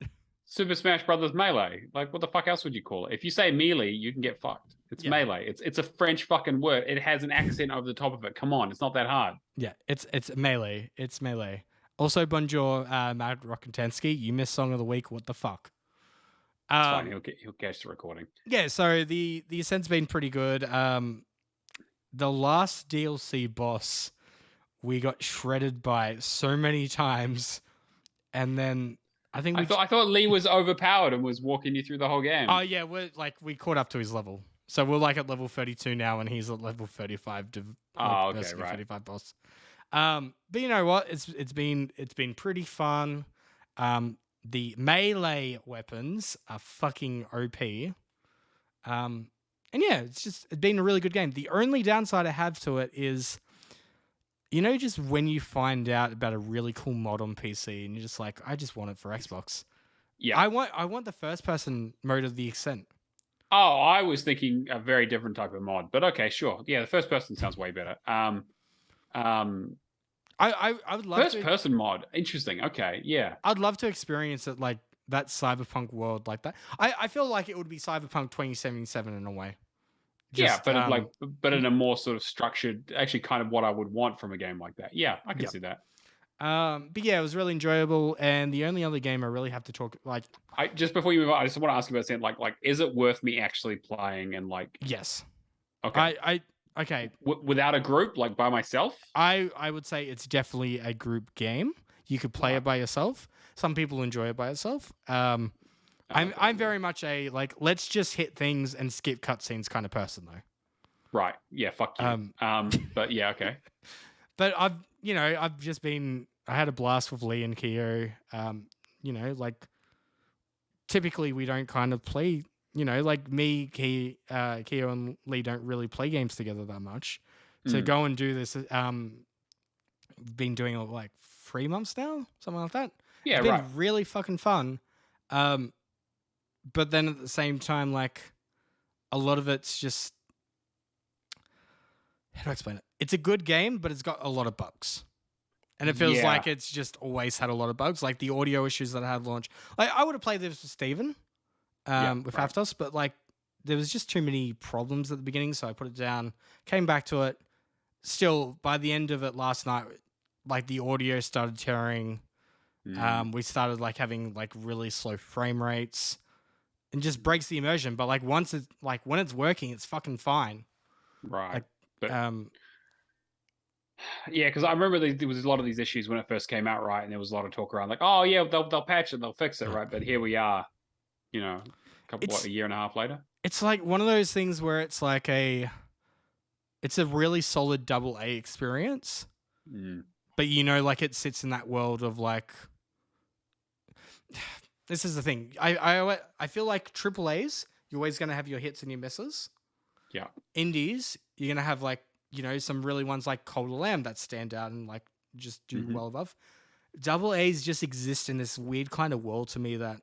Super Smash Brothers Melee. Like, what the fuck else would you call it? If you say melee, you can get fucked. It's melee. It's a French fucking word. It has an accent over the top of it. Come on, it's not that hard. Yeah, it's melee. It's melee. Also, bonjour, Matt Rockentansky. You missed Song of the Week. What the fuck? It's fine. He'll catch the recording. Yeah. So the ascent's been pretty good. The last DLC boss, we got shredded by so many times, and then I thought Lee was overpowered and was walking you through the whole game. Oh yeah, we caught up to his level, so we're like at level 32 now, and he's at level 35. Right. 35 boss. But you know what? It's been pretty fun. The melee weapons are fucking OP. And yeah, it's been a really good game. The only downside I have to it is, just when you find out about a really cool mod on PC and you're just like, I just want it for Xbox. Yeah. I want the first person mode of the Ascent. Oh, I was thinking a very different type of mod, but okay, sure. Yeah, the first person sounds way better. I would love first person mod. Interesting. Okay, yeah. I'd love to experience it like that cyberpunk world like that. I feel like it would be Cyberpunk 2077 in a way. But in a more sort of structured, actually kind of what I would want from a game like that. Yeah, I can see that. But yeah, it was really enjoyable. And the only other game I really have to talk just before you move on, I just want to ask you about something like is it worth me actually playing and like? Yes. Okay. Okay. Without a group, like by myself? I would say it's definitely a group game. You could play it by yourself. Some people enjoy it by yourself. I'm very much a let's just hit things and skip cutscenes kind of person though. Right. Yeah. Fuck you. But yeah. Okay. But I had a blast with Lee and Kyo. Typically we don't kind of play. Me, Kyo, and Lee don't really play games together that much. To go and do this, been doing it like 3 months now, something like that. Yeah, it's been really fucking fun. But then at the same time, like a lot of it's just, how do I explain it? It's a good game, but it's got a lot of bugs. And it feels like it's just always had a lot of bugs, like the audio issues that I had launch. Like I would have played this with Steven. With Haftos, but like there was just too many problems at the beginning, so I put it down, came back to it. Still, by the end of it last night, like the audio started tearing. We started like having like really slow frame rates, and just breaks the immersion. But like once it's like when it's working, it's fucking fine. Right. Yeah, because I remember there was a lot of these issues when it first came out, right? And there was a lot of talk around like, oh yeah, they'll patch it, they'll fix it, right? But here we are. A year and a half later. It's like one of those things where it's like it's a really solid AA experience. But like it sits in that world of like, this is the thing. I feel like AAAs, you're always going to have your hits and your misses. Yeah. Indies, you're going to have like, some really ones like Cold Lamb that stand out and like just do well above. AAs just exist in this weird kind of world to me that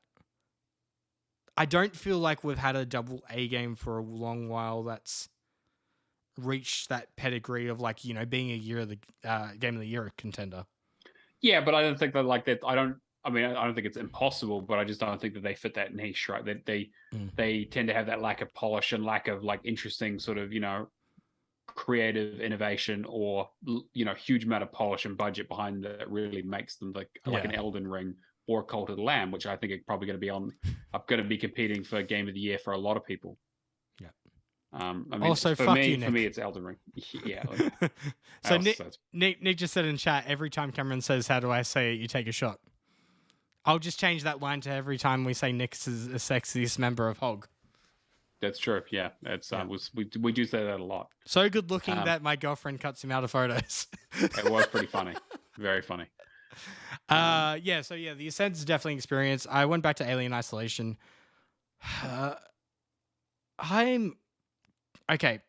I don't feel like we've had a AA game for a long while that's reached that pedigree of like, being a game of the year contender. Yeah, but I don't think that like that. I don't think it's impossible, but I just don't think that they fit that niche, right? That they tend to have that lack of polish and lack of like interesting sort of, creative innovation or, huge amount of polish and budget behind that really makes them like an Elden Ring or Cult of the Lamb, which I think are probably going to be competing for Game of the Year for a lot of people. Yeah. Also, for me, it's Elden Ring. Yeah. So Nick just said in chat, every time Cameron says, "How do I say it?" you take a shot. I'll just change that line to every time we say Nick's is the sexiest member of Hog. That's true. Yeah, it's we do say that a lot. So good looking that my girlfriend cuts him out of photos. It was pretty funny, very funny. Yeah. So yeah, the Ascent's definitely an experience. I went back to Alien Isolation. I'm okay.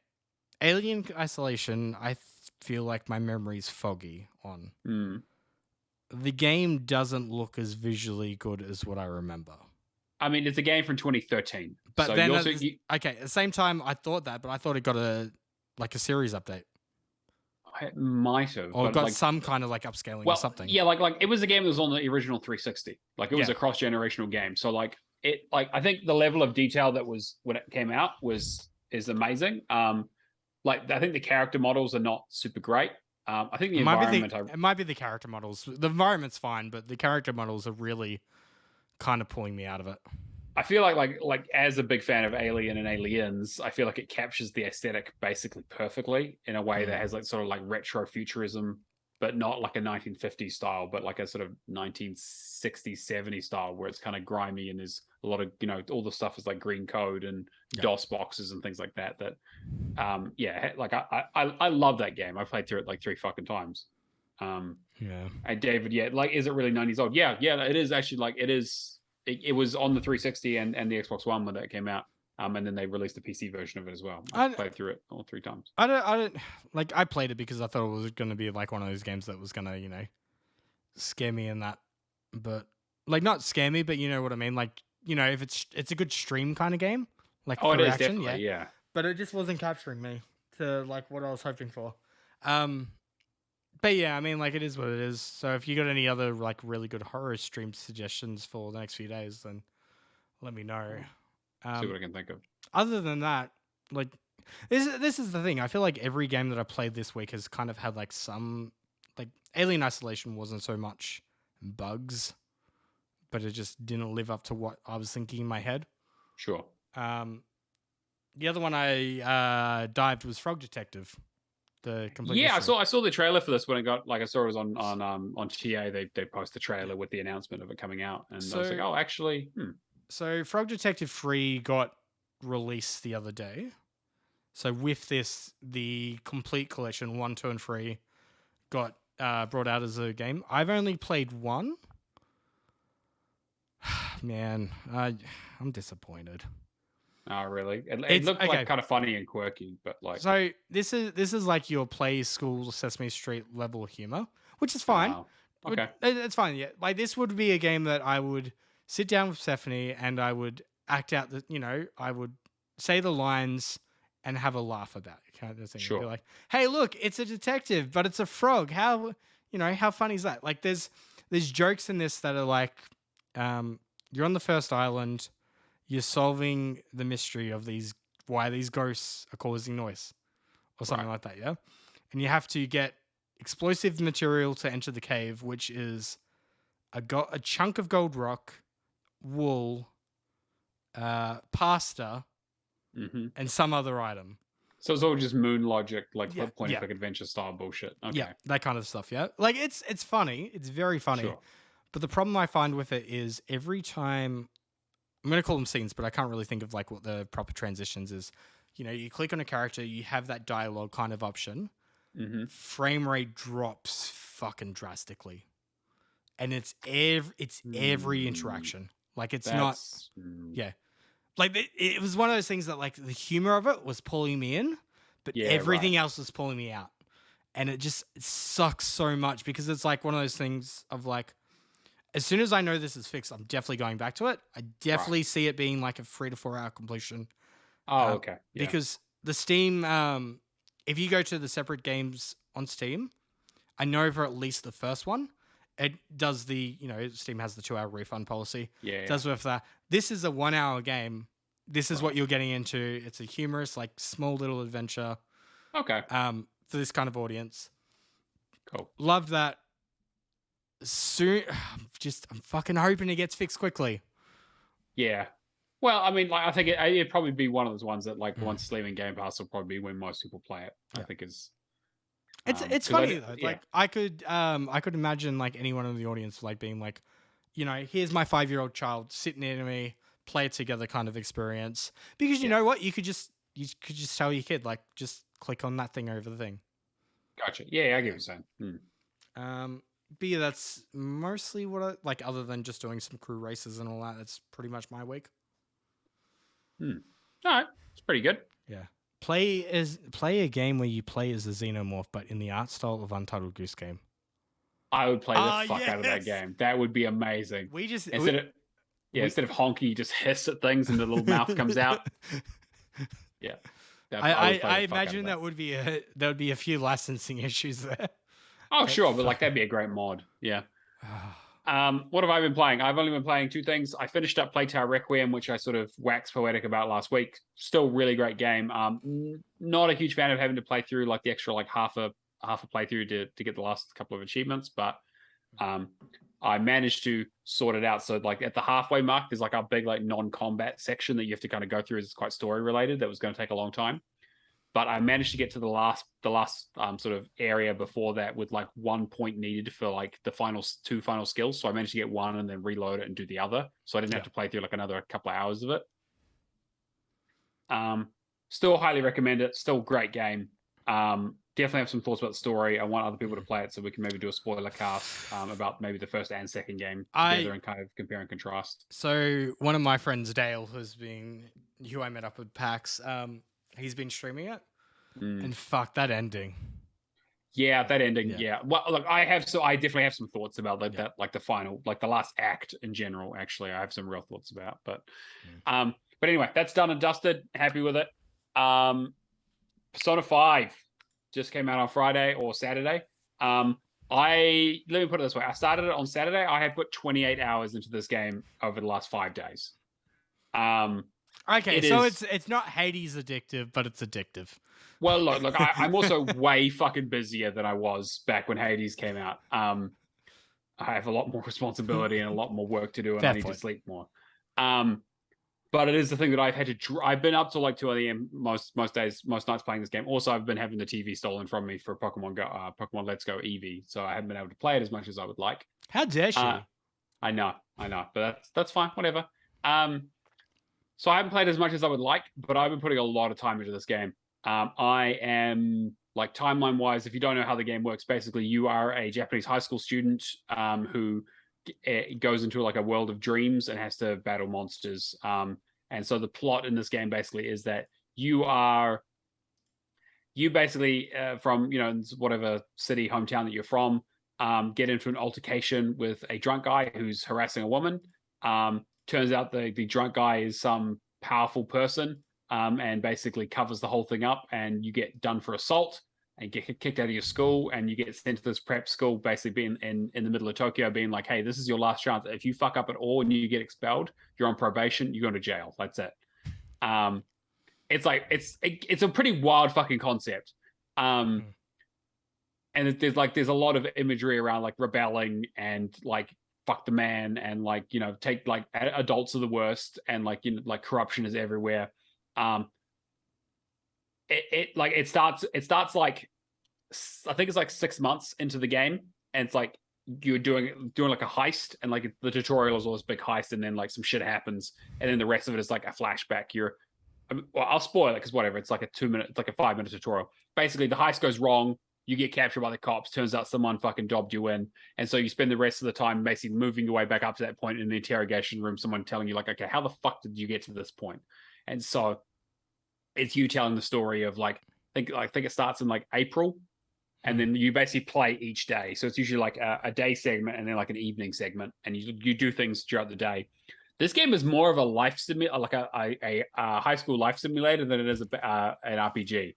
Alien Isolation. I feel like my memory's foggy on. The game doesn't look as visually good as what I remember. I mean, it's a game from 2013. But so then, at the same time, I thought that, but I thought it got a series update. It might have, or got some kind of like upscaling or something. Yeah, like it was a game that was on the original 360. Like it was a cross-generational game. So like I think the level of detail that was when it came out is amazing. Like I think the character models are not super great. I think the environment. It might be the character models. The environment's fine, but the character models are really kind of pulling me out of it. I feel like as a big fan of Alien and Aliens, I feel like it captures the aesthetic basically perfectly in a way that has like sort of like retro futurism, but not like a 1950s style, but like a sort of 1960s, 70s style where it's kind of grimy and there's a lot of, all the stuff is like green code and DOS boxes and things like that. Like I love that game. I played through it like 3 fucking times. And David, like, is it really 90s old? Yeah, it is actually. Like it is. It was on the 360 and the Xbox One when that came out. And then they released the PC version of it as well. I played through it all 3 times. I don't like. I played it because I thought it was going to be like one of those games that was going to, scare me in that. But like, not scare me, but you know what I mean. Like, if it's a good stream kind of game, like it is action, definitely, yeah. But it just wasn't capturing me to like what I was hoping for. But yeah, I mean, like, it is what it is. So if you got any other like really good horror stream suggestions for the next few days, then let me know. See what I can think of. Other than that, like, this is the thing. I feel like every game that I played this week has kind of had like some, like, Alien Isolation wasn't so much bugs, but it just didn't live up to what I was thinking in my head. Sure. The other one I dived was Frog Detective. The complete history. I saw the trailer for this when it got, like, I saw it was on TA. They post the trailer with the announcement of it coming out, and I was like, oh, actually. So Frog Detective 3 got released the other day. So with this, the complete collection 1, 2, and 3 got brought out as a game. I've only played 1. Man, I'm disappointed. Oh, really? It looked like kind of funny and quirky, but like. So this is like your Play School Sesame Street level humor, which is fine. Wow. Okay. It's fine. Yeah, like this would be a game that I would sit down with Stephanie and I would act out I would say the lines and have a laugh about it, kind of thing. Sure. Be like, hey, look, it's a detective, but it's a frog. How funny is that? Like, there's jokes in this that are like, you're on the first island. You're solving the mystery of why these ghosts are causing noise or something like that, yeah? And you have to get explosive material to enter the cave, which is a chunk of gold rock, wool, pasta, and some other item. So it's all just moon logic, like point and click adventure style bullshit. Okay. Yeah, that kind of stuff, yeah? Like, it's funny. It's very funny. Sure. But the problem I find with it is every time... I'm going to call them scenes, but I can't really think of like what the proper transitions is. You click on a character, you have that dialogue kind of option. Frame rate drops fucking drastically. And it's every interaction. Like, it's not... Yeah. Like, it was one of those things that, like, the humor of it was pulling me in, but everything else was pulling me out. And it sucks so much because it's like one of those things of like, as soon as I know this is fixed, I'm definitely going back to it. I definitely see it being like a 3 to 4 hour completion. Oh, okay. Yeah. Because the Steam, if you go to the separate games on Steam, I know for at least the first one, it does Steam has the 2 hour refund policy. Yeah. It does with that. This is a 1 hour game. This is what you're getting into. It's a humorous, like, small little adventure. Okay. For this kind of audience. Cool. Love that. Soon, I'm fucking hoping it gets fixed quickly. Yeah. Well, I mean, like, I think it'd probably be one of those ones that, like, once it's leaving Game Pass will probably be when most people play it. I think is. It's funny though. Yeah. Like, I could imagine like anyone in the audience like being like, here's my 5-year-old child sitting near me, play it together kind of experience. Because you know what, you could just tell your kid, like, just click on that thing over the thing. Gotcha. Yeah, I get what you're saying. But yeah, that's mostly what I like, other than just doing some crew races and all that. That's pretty much my week. All right, it's pretty good. Yeah. Play a game where you play as a xenomorph, but in the art style of Untitled Goose Game. I would play the fuck out of that game. That would be amazing. Instead of honky, you just hiss at things and the little mouth comes out. Yeah. I imagine that would be a few licensing issues there. Oh, sure, but like that'd be a great mod. Yeah. What have I been playing? I've only been playing 2 things. I finished up Playtower Requiem, which I sort of waxed poetic about last week. Still really great game. Not a huge fan of having to play through like the extra like half a playthrough to get the last couple of achievements, but I managed to sort it out. So like at the halfway mark, there's like a big like non-combat section that you have to kind of go through. It's quite story related. That was going to take a long time. But I managed to get to the last sort of area before that with like 1 point needed for like the two final skills. So I managed to get one and then reload it and do the other. So I didn't have to play through like another couple of hours of it. Still highly recommend it. Still great game. Definitely have some thoughts about the story. I want other people to play it so we can maybe do a spoiler cast about maybe the first and second game together and kind of compare and contrast. So one of my friends, Dale, who I met up with PAX, he's been streaming it, and fuck that ending. Yeah, that ending. Yeah. Well, look, I definitely have some thoughts about that, like the final, like the last act in general. Actually, I have some real thoughts about. But anyway, that's done and dusted. Happy with it. Persona 5 just came out on Friday or Saturday. Let me put it this way. I started it on Saturday. I had put 28 hours into this game over the last 5 days. Okay, it's not Hades addictive, but it's addictive. Well, look, I'm also way fucking busier than I was back when Hades came out. I have a lot more responsibility and a lot more work to do, and I need to sleep more. But it is the thing that I've had to. I've been up till like 2 a.m. most nights playing this game. Also, I've been having the TV stolen from me for Pokemon Let's Go Eevee, so I haven't been able to play it as much as I would like. How dare she? I know, but that's fine. Whatever. So I haven't played as much as I would like, but I've been putting a lot of time into this game. I am like timeline-wise. If you don't know how the game works, basically you are a Japanese high school student who goes into like a world of dreams and has to battle monsters. And so the plot in this game basically is that you basically from whatever city hometown that you're from get into an altercation with a drunk guy who's harassing a woman. Turns out the drunk guy is some powerful person and basically covers the whole thing up, and you get done for assault and get kicked out of your school, and you get sent to this prep school, basically being in the middle of Tokyo, being like, hey, this is your last chance. If you fuck up at all and you get expelled, you're on probation, you're going to jail. That's it. It's like it's a pretty wild fucking concept. And there's a lot of imagery around like rebelling and like fuck the man and like take like adults are the worst and like like corruption is everywhere. It starts like I think it's like 6 months into the game, and it's like you're doing like a heist, and like the tutorial is all this big heist, and then like some shit happens, and then the rest of it is like a flashback. I'll spoil it because whatever. It's like a 5-minute tutorial. Basically, the heist goes wrong. You get captured by the cops. Turns out someone fucking dobbed you in. And so you spend the rest of the time basically moving your way back up to that point in the interrogation room, someone telling you like, okay, how the fuck did you get to this point? And so it's you telling the story of like, I think it starts in like April, and then you basically play each day. So it's usually like a day segment and then like an evening segment, and you do things throughout the day. This game is more of a life simulator, like a high school life simulator than it is an RPG.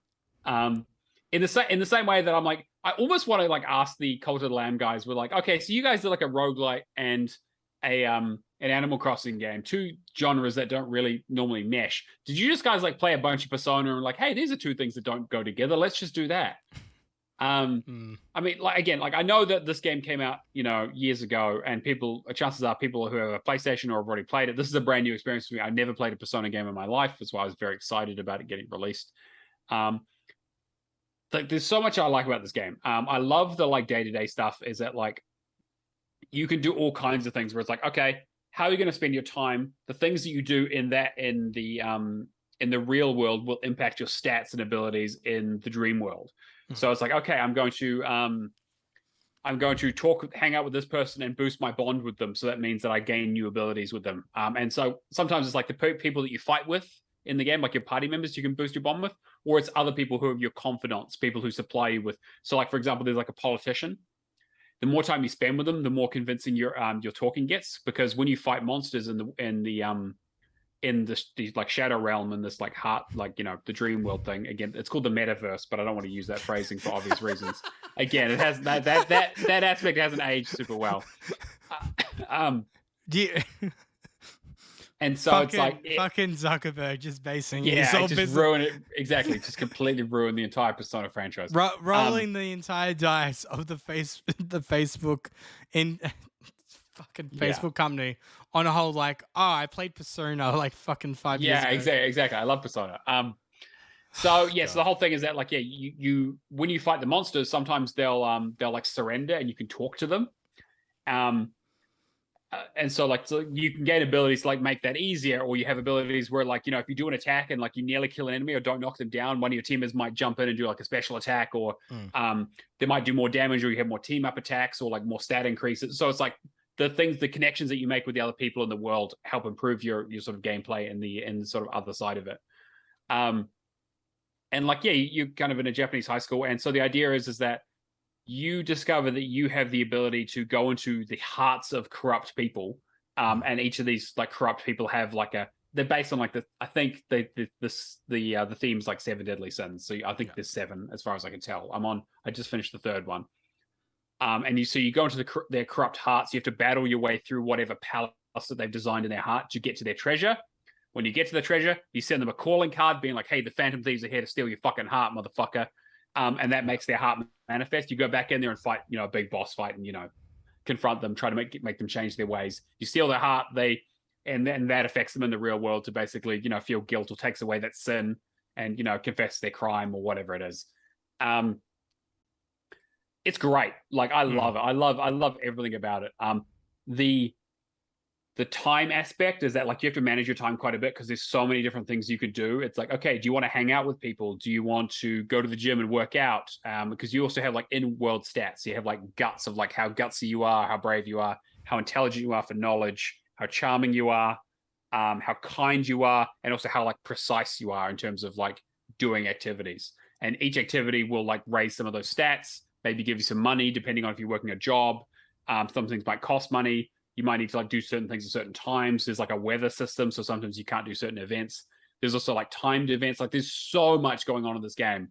In the same way that I'm like, I almost want to like ask the Cult of the Lamb guys, we're like, okay, so you guys did like a roguelite and an Animal Crossing game, 2 genres that don't really normally mesh. Did you just guys like play a bunch of Persona and like, hey, these are 2 things that don't go together. Let's just do that. I mean, like again, like I know that this game came out, years ago, and chances are people who have a PlayStation or have already played it. This is a brand new experience for me. I never played a Persona game in my life. That's why I was very excited about it getting released. Like there's so much I like about this game. I love the like day-to-day stuff. Is that like you can do all kinds of things where it's like, okay, how are you going to spend your time? The things that you do in the real world will impact your stats and abilities in the dream world. So it's like, okay, I'm going to hang out with this person and boost my bond with them. So that means that I gain new abilities with them. And so sometimes it's like the people that you fight with in the game, like your party members, you can boost your bond with, or it's other people who are your confidants, people who supply you with. So like, for example, there's like a politician. The more time you spend with them, the more convincing your talking gets, because when you fight monsters in this like shadow realm and this like heart, like, the dream world thing, again, it's called the metaverse, but I don't want to use that phrasing for obvious reasons. Again, it has that aspect hasn't aged super well. And so it's like fucking Zuckerberg just basing his whole business. Ruin it exactly. Just completely ruin the entire Persona franchise. Rolling the entire dice of the Facebook in fucking Facebook company on a whole, like, I played Persona like fucking 5 years ago. Yeah, exactly. I love Persona. So the whole thing is that, like, you when you fight the monsters, sometimes they'll like surrender and you can talk to them. And so you can gain abilities to like make that easier, or you have abilities where, like, if you do an attack and like you nearly kill an enemy or don't knock them down, one of your teammates might jump in and do like a special attack, or they might do more damage, or you have more team up attacks, or like more stat increases. So it's like the connections that you make with the other people in the world help improve your sort of gameplay and the sort of other side of it. And like, you're kind of in a Japanese high school, and so the idea is that you discover that you have the ability to go into the hearts of corrupt people, and each of these like corrupt people have like they're based on like I think the theme's like 7 deadly sins. So I think there's 7 as far as I can tell. I just finished the 3rd one, and you go into their corrupt hearts. You have to battle your way through whatever palace that they've designed in their heart to get to their treasure. When you get to the treasure, you send them a calling card being like, hey, the Phantom Thieves are here to steal your fucking heart, motherfucker. And that makes their heart manifest. You go back in there and fight, a big boss fight, and confront them, try to make them change their ways. You steal their heart, and then that affects them in the real world to basically, feel guilt, or takes away that sin, and confess their crime or whatever it is. It's great. Like, I love it. I love everything about it. The time aspect is that, like, you have to manage your time quite a bit because there's so many different things you could do. It's like, okay, do you want to hang out with people? Do you want to go to the gym and work out? Because you also have like in-world stats. You have like guts of like how gutsy you are, how brave you are, how intelligent you are for knowledge, how charming you are, how kind you are, and also how like precise you are in terms of like doing activities. And each activity will like raise some of those stats, maybe give you some money depending on if you're working a job. Some things might cost money. You might need to like do certain things at certain times. There's like a weather system, so sometimes you can't do certain events. There's also like timed events. Like, there's so much going on in this game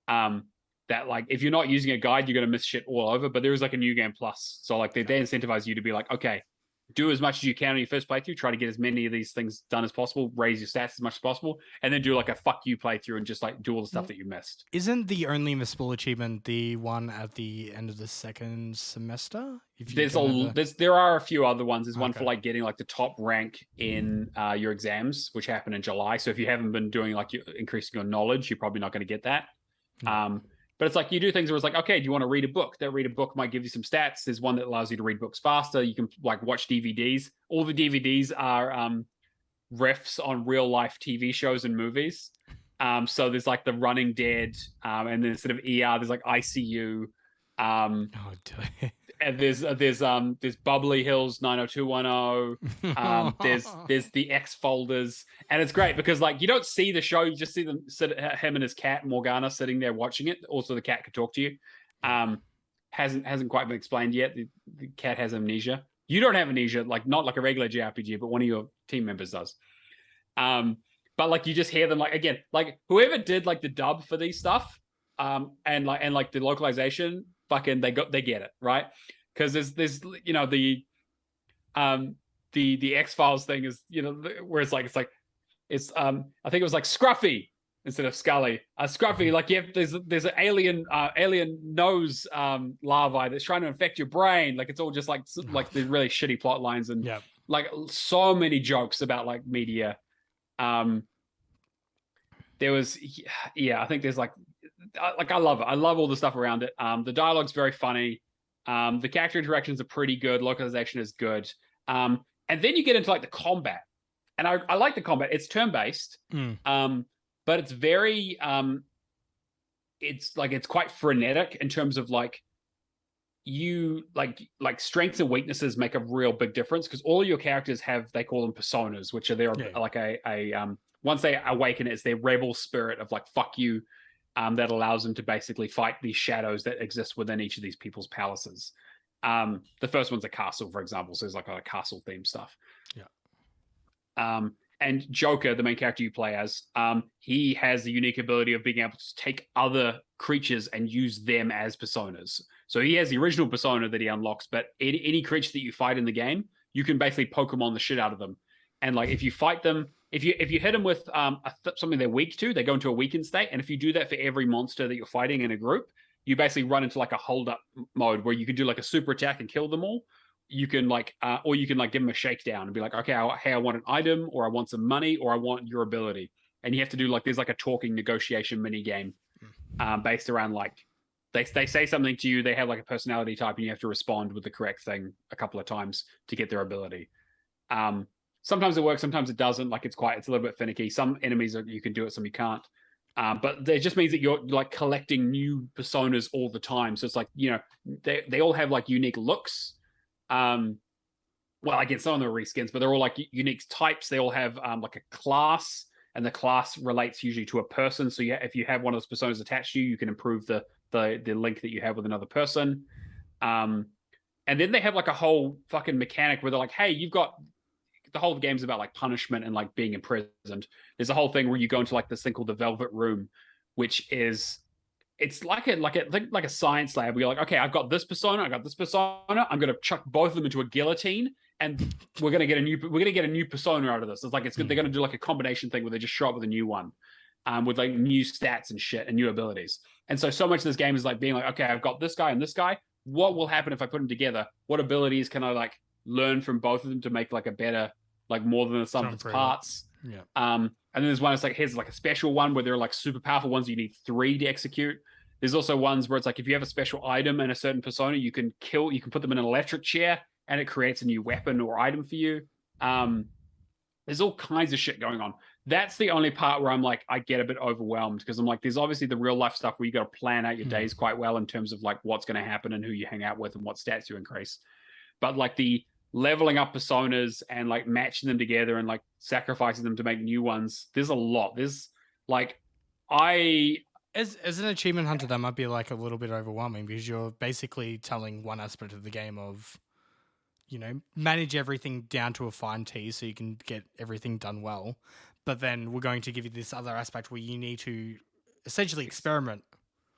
that, like, if you're not using a guide, you're going to miss shit all over. But there is like a new game plus, so like they incentivize you to be like, okay, do as much as you can on your first playthrough. Try to get as many of these things done as possible. Raise your stats as much as possible, and then do like a fuck you playthrough and just like do all the stuff that you missed. Isn't the only missable achievement the one at the end of the 2nd semester? There are a few other ones. There's one for like getting like the top rank in your exams, which happen in July. So if you haven't been doing like increasing your knowledge, you're probably not going to get that. But it's like you do things where it's like, okay, do you want to read a book? That read a book might give you some stats. There's one that allows you to read books faster. You can like watch DVDs. All the DVDs are riffs on real life TV shows and movies. So there's like the Running Dead, and then instead of ER, there's like ICU. And there's Bubbly Hills 90210. There's the X folders, and it's great because like you don't see the show, you just see him and his cat Morgana sitting there watching it. Also, the cat could talk to you. Hasn't quite been explained yet. The cat has amnesia. You don't have amnesia, like not like a regular JRPG, but one of your team members does. But like you just hear them, like, again, like whoever did like the dub for these stuff, and the localization, fucking they get it right, because there's the X-Files thing is where it's I think it was like Scruffy instead of Scully. Scruffy, like there's an alien nose larvae that's trying to infect your brain. Like it's all just like the really shitty plot lines, and like so many jokes about like media. There was I think there's like I love it. I love all the stuff around it. The dialogue's very funny. The character interactions are pretty good. Localization is good. And then you get into like the combat, and I like the combat. It's turn-based, but it's very it's quite frenetic in terms of like you like strengths and weaknesses make a real big difference because all your characters have, they call them personas, which are their like a once they awaken, it's their rebel spirit of like fuck you, that allows them to basically fight these shadows that exist within each of these people's palaces. The first one's a castle, for example, so there's like a castle theme stuff. And Joker, the main character you play as, he has the unique ability of being able to take other creatures and use them as personas. So he has the original persona that he unlocks, but any creature that you fight in the game, you can basically Pokemon the shit out of them. And like if you fight them, if you hit them with something they're weak to, they go into a weakened state. And if you do that for every monster that you're fighting in a group, you basically run into like a hold up mode where you can do like a super attack and kill them all. You can like, or you can like give them a shakedown and be like, okay, I want an item, or I want some money, or I want your ability. And you have to do like, there's like a talking negotiation mini game based around like, they say something to you, they have like a personality type, and you have to respond with the correct thing a couple of times to get their ability. Sometimes it works, sometimes it doesn't. Like it's a little bit finicky. Some enemies you can do it, some you can't. But it just means that you're like collecting new personas all the time. So it's like, you know, they all have like unique looks. Well, again, some of them are reskins, but they're all like unique types. They all have like a class, and the class relates usually to a person. So if you have one of those personas attached to you, you can improve the link that you have with another person. And then they have like a whole fucking mechanic where they're like, hey, you've got the whole game's about like punishment and like being imprisoned. There's a whole thing where you go into like this thing called the Velvet Room, which is it's like a science lab where you're like, okay, I've got this persona, I'm gonna chuck both of them into a guillotine, and we're gonna get a new persona out of this. It's like they're gonna do like a combination thing where they just show up with a new one, with like new stats and shit and new abilities. And so much of this game is like being like, okay, I've got this guy and this guy. What will happen if I put them together? What abilities can I like learn from both of them to make like a better, like more than the sum of its parts? And then there's one that's like, here's like a special one where there are like super powerful ones you need 3 to execute. There's also ones where it's like if you have a special item and a certain persona, you can put them in an electric chair and it creates a new weapon or item for you. There's all kinds of shit going on. That's the only part where I'm like, I get a bit overwhelmed because I'm like, there's obviously the real life stuff where you got to plan out your days quite well in terms of like what's going to happen and who you hang out with and what stats you increase. But like the leveling up personas and like matching them together and like sacrificing them to make new ones, there's a lot. There's like, as an achievement hunter, that might be like a little bit overwhelming because you're basically telling one aspect of the game of, you know, manage everything down to a fine tee so you can get everything done well. But then we're going to give you this other aspect where you need to essentially experiment.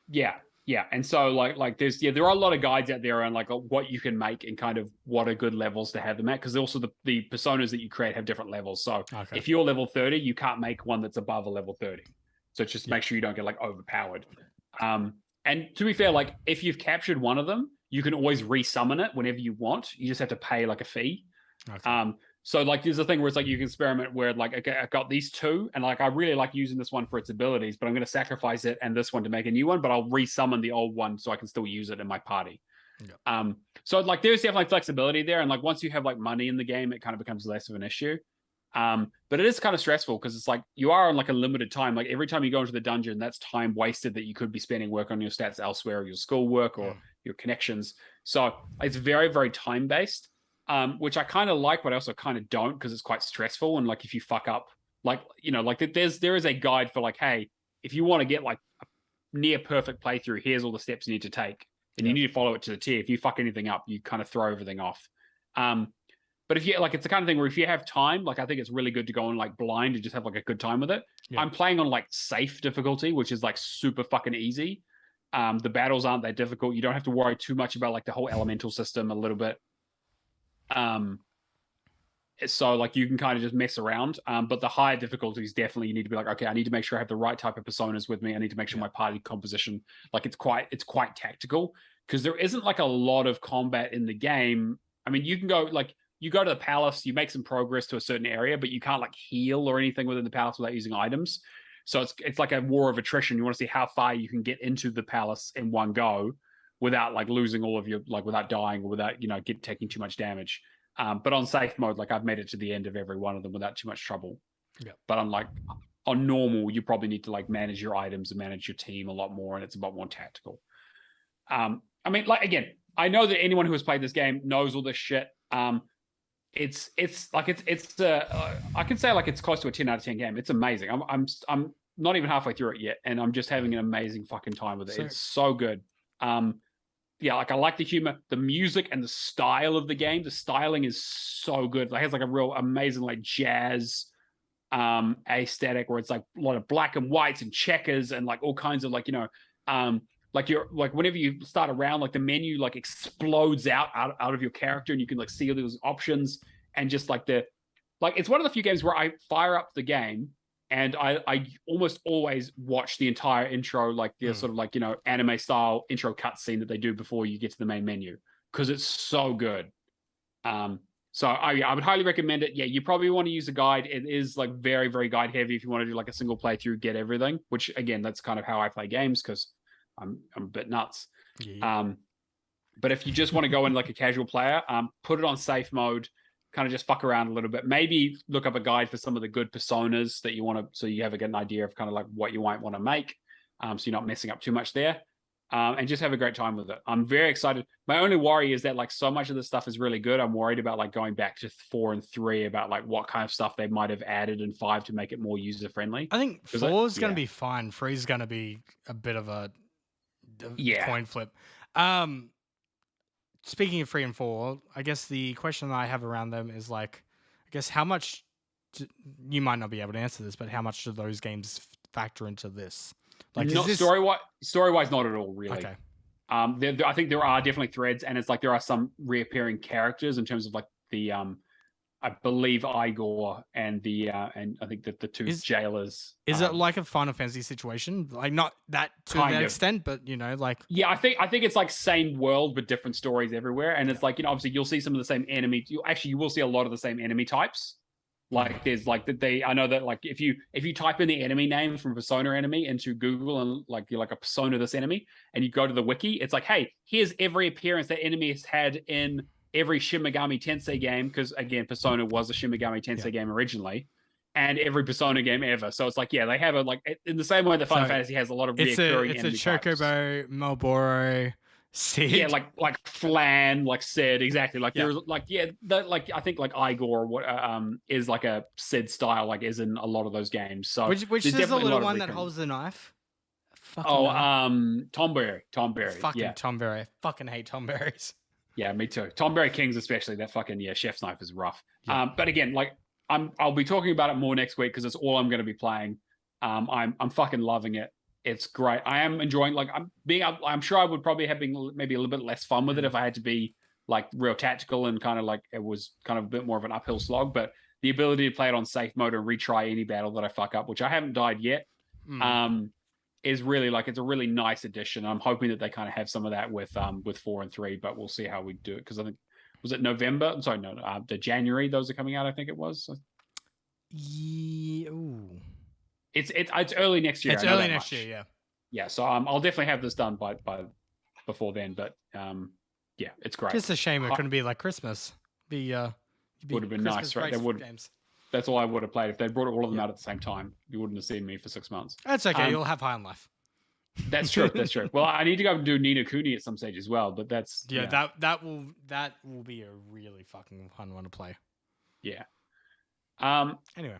Yeah. And so like there's, there are a lot of guides out there on like what you can make and kind of what are good levels to have them at. Cause also the personas that you create have different levels. So if you're level 30, you can't make one that's above a level 30. So just make sure you don't get like overpowered. And to be fair, like if you've captured one of them, you can always resummon it whenever you want. You just have to pay like a fee. So like there's a thing where it's like you can experiment where like, okay, I've got these 2 and like I really like using this one for its abilities, but I'm going to sacrifice it and this one to make a new one, but I'll resummon the old one so I can still use it in my party. So like there's definitely flexibility there, and like once you have like money in the game, it kind of becomes less of an issue. But it is kind of stressful because it's like you are on like a limited time. Like every time you go into the dungeon, that's time wasted that you could be spending work on your stats elsewhere, or your schoolwork or your connections. So it's very, very time based. Which I kind of like, but I also kind of don't because it's quite stressful. And like, if you fuck up, like, you know, like there is a guide for like, hey, if you want to get like a near perfect playthrough, here's all the steps you need to take, and you need to follow it to the T. If you fuck anything up, you kind of throw everything off. But if you like, it's the kind of thing where if you have time, like I think it's really good to go on like blind and just have like a good time with it. I'm playing on like safe difficulty, which is like super fucking easy. The battles aren't that difficult. You don't have to worry too much about like the whole elemental system a little bit. So like you can kind of just mess around, but the higher difficulties definitely you need to be like, okay, I need to make sure I have the right type of personas with me. I need to make sure my party composition, like it's quite tactical, because there isn't like a lot of combat in the game. I mean, you can go like you go to the palace, you make some progress to a certain area, but you can't like heal or anything within the palace without using items. So it's like a war of attrition. You want to see how far you can get into the palace in one go without like losing all of your like without dying or without taking too much damage. But on safe mode, like I've made it to the end of every one of them without too much trouble. Yeah. But on normal, you probably need to like manage your items and manage your team a lot more, and it's a lot more tactical. I mean, like again, I know that anyone who has played this game knows all this shit. It's I can say like it's close to a 10 out of 10 game. It's amazing. I'm not even halfway through it yet, and I'm just having an amazing fucking time with it. It's so good. Yeah, like I like the humor, the music, and the style of the game. The styling is so good. Like it has like a real amazing like jazz aesthetic where it's like a lot of black and whites and checkers and like all kinds of like like you're like whenever you start a round, like the menu like explodes out of your character, and you can like see all those options, and just like it's one of the few games where I fire up the game and I almost always watch the entire intro, like the sort of like anime style intro cutscene that they do before you get to the main menu, because it's so good. So I would highly recommend it. Yeah, you probably want to use a guide. It is like very, very guide heavy if you want to do like a single playthrough, get everything, which again, that's kind of how I play games because I'm a bit nuts. Yeah. But if you just want to go in like a casual player, put it on safe mode, kind of just fuck around a little bit. Maybe look up a guide for some of the good personas that you want to, so you have an idea of kind of like what you might want to make. So you're not messing up too much there. And just have a great time with it. I'm very excited. My only worry is that like so much of this stuff is really good. I'm worried about like going back to 4 and 3 about like what kind of stuff they might have added in 5 to make it more user friendly. I think 4 is going to be fine. 3 is going to be a bit of a coin flip. Speaking of 3 and 4, I guess the question that I have around them is like, I guess how much you might not be able to answer this, but how much do those games factor into this? Like, not story-wise, not at all, really. Okay. I think there are definitely threads, and it's like there are some reappearing characters in terms of like the I believe Igor and the and I think that the two jailers. Is it like a Final Fantasy situation? Like not that to that extent, but like yeah, I think it's like same world but different stories everywhere, and it's like obviously you'll see some of the same enemy. You will see a lot of the same enemy types. Like there's like I know that like if you type in the enemy name from Persona enemy into Google and like you're like a Persona this enemy, and you go to the wiki, it's like, hey, here's every appearance that enemy has had in every Shin Megami Tensei game, because again, Persona was a Shin Megami Tensei game originally, and every Persona game ever. So it's like, yeah, they have like in the same way that Final Fantasy has a lot of reoccurring enemy types. It's a Chocobo, Malboro, Sid. Yeah, like Flan, like Sid, exactly. Like there's like like I think like Igor is like a Sid style, like is in a lot of those games. So which is the little one that holds the knife. Tomberry. Fucking Tomberry. I fucking hate Tomberries. Yeah, me too. Tomberry Kings especially. That fucking chef's knife is rough. Yeah. But again, like I'll be talking about it more next week because it's all I'm going to be playing. I'm fucking loving it. It's great. I am enjoying. Like I'm sure I would probably have been maybe a little bit less fun with it if I had to be like real tactical and kind of like it was kind of a bit more of an uphill slog. But the ability to play it on safe mode and retry any battle that I fuck up, which I haven't died yet, is really like it's a really nice addition. I'm hoping that they kind of have some of that with 4 and 3, but we'll see how we do it because I think was it November? Sorry, no, the January those are coming out. I think it was. Yeah. Ooh. It's early next year. It's early next year, yeah. Yeah, so I'll definitely have this done by before then. But yeah, it's great. Just a shame it couldn't be like Christmas. Would have been nice, right? They would. Games. That's all I would have played if they brought all of them out at the same time. You wouldn't have seen me for 6 months. That's okay. You'll have High on Life. That's true. That's true. Well, I need to go and do Ni no Kuni at some stage as well. But that's that will be a really fucking fun one to play. Yeah. Anyway.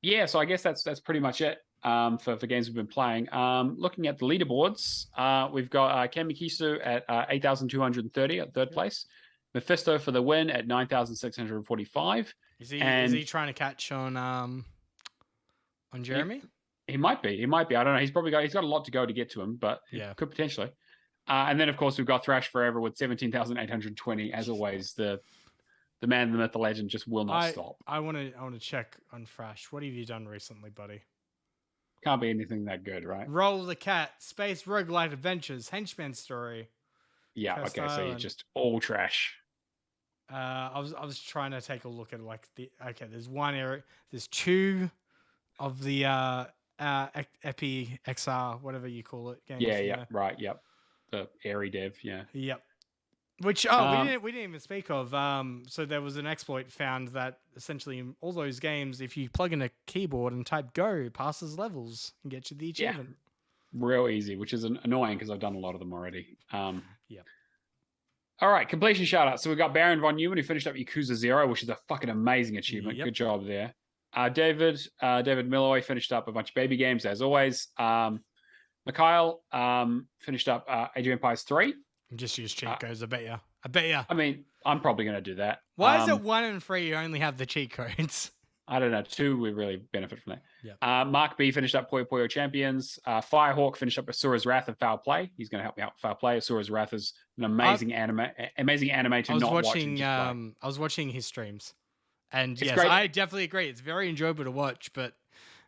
Yeah, so I guess that's pretty much it for games we've been playing. Looking at the leaderboards, we've got Ken Mikisu at 8,230 at third place. Mephisto for the win at 9,645. Is he trying to catch on Jeremy? He might be. I don't know. He's got a lot to go to get to him, but yeah, could potentially. And then of course we've got Thrash Forever with 17,820. As always, the man, the myth, the legend just will not stop. I want to check on Thrash. What have you done recently, buddy? Can't be anything that good, right? Roll the Cat, Space Roguelite Adventures, Henchman Story. Yeah, Test okay, Island. so you're just all trash. I was trying to take a look at like there's one area, there's 2 of the Epi XR, whatever you call it, games. Yeah, right, yep. the airy dev. Yeah. Yep. Which we didn't even speak of. So there was an exploit found that essentially in all those games, if you plug in a keyboard and type "go," it passes levels and gets you the achievement. Real easy, which is annoying because I've done a lot of them already. Yep. All right, completion shout out. So we got Baron von Neumann who finished up Yakuza 0, which is a fucking amazing achievement. Yep. Good job there. David Milloy finished up a bunch of baby games as always. Mikhail finished up Age of Empires 3. Just use cheat codes. I bet you. I mean, I'm probably going to do that. Why is it 1 and 3 you only have the cheat codes? I don't know. 2, we really benefit from that. Yep. Mark B finished up Puyo Puyo Champions. Firehawk finished up Asura's Wrath and Foul Play. He's going to help me out with Foul Play. Asura's Wrath is an amazing anime to not watch. I was watching his streams, and it's yes, great. I definitely agree. It's very enjoyable to watch, but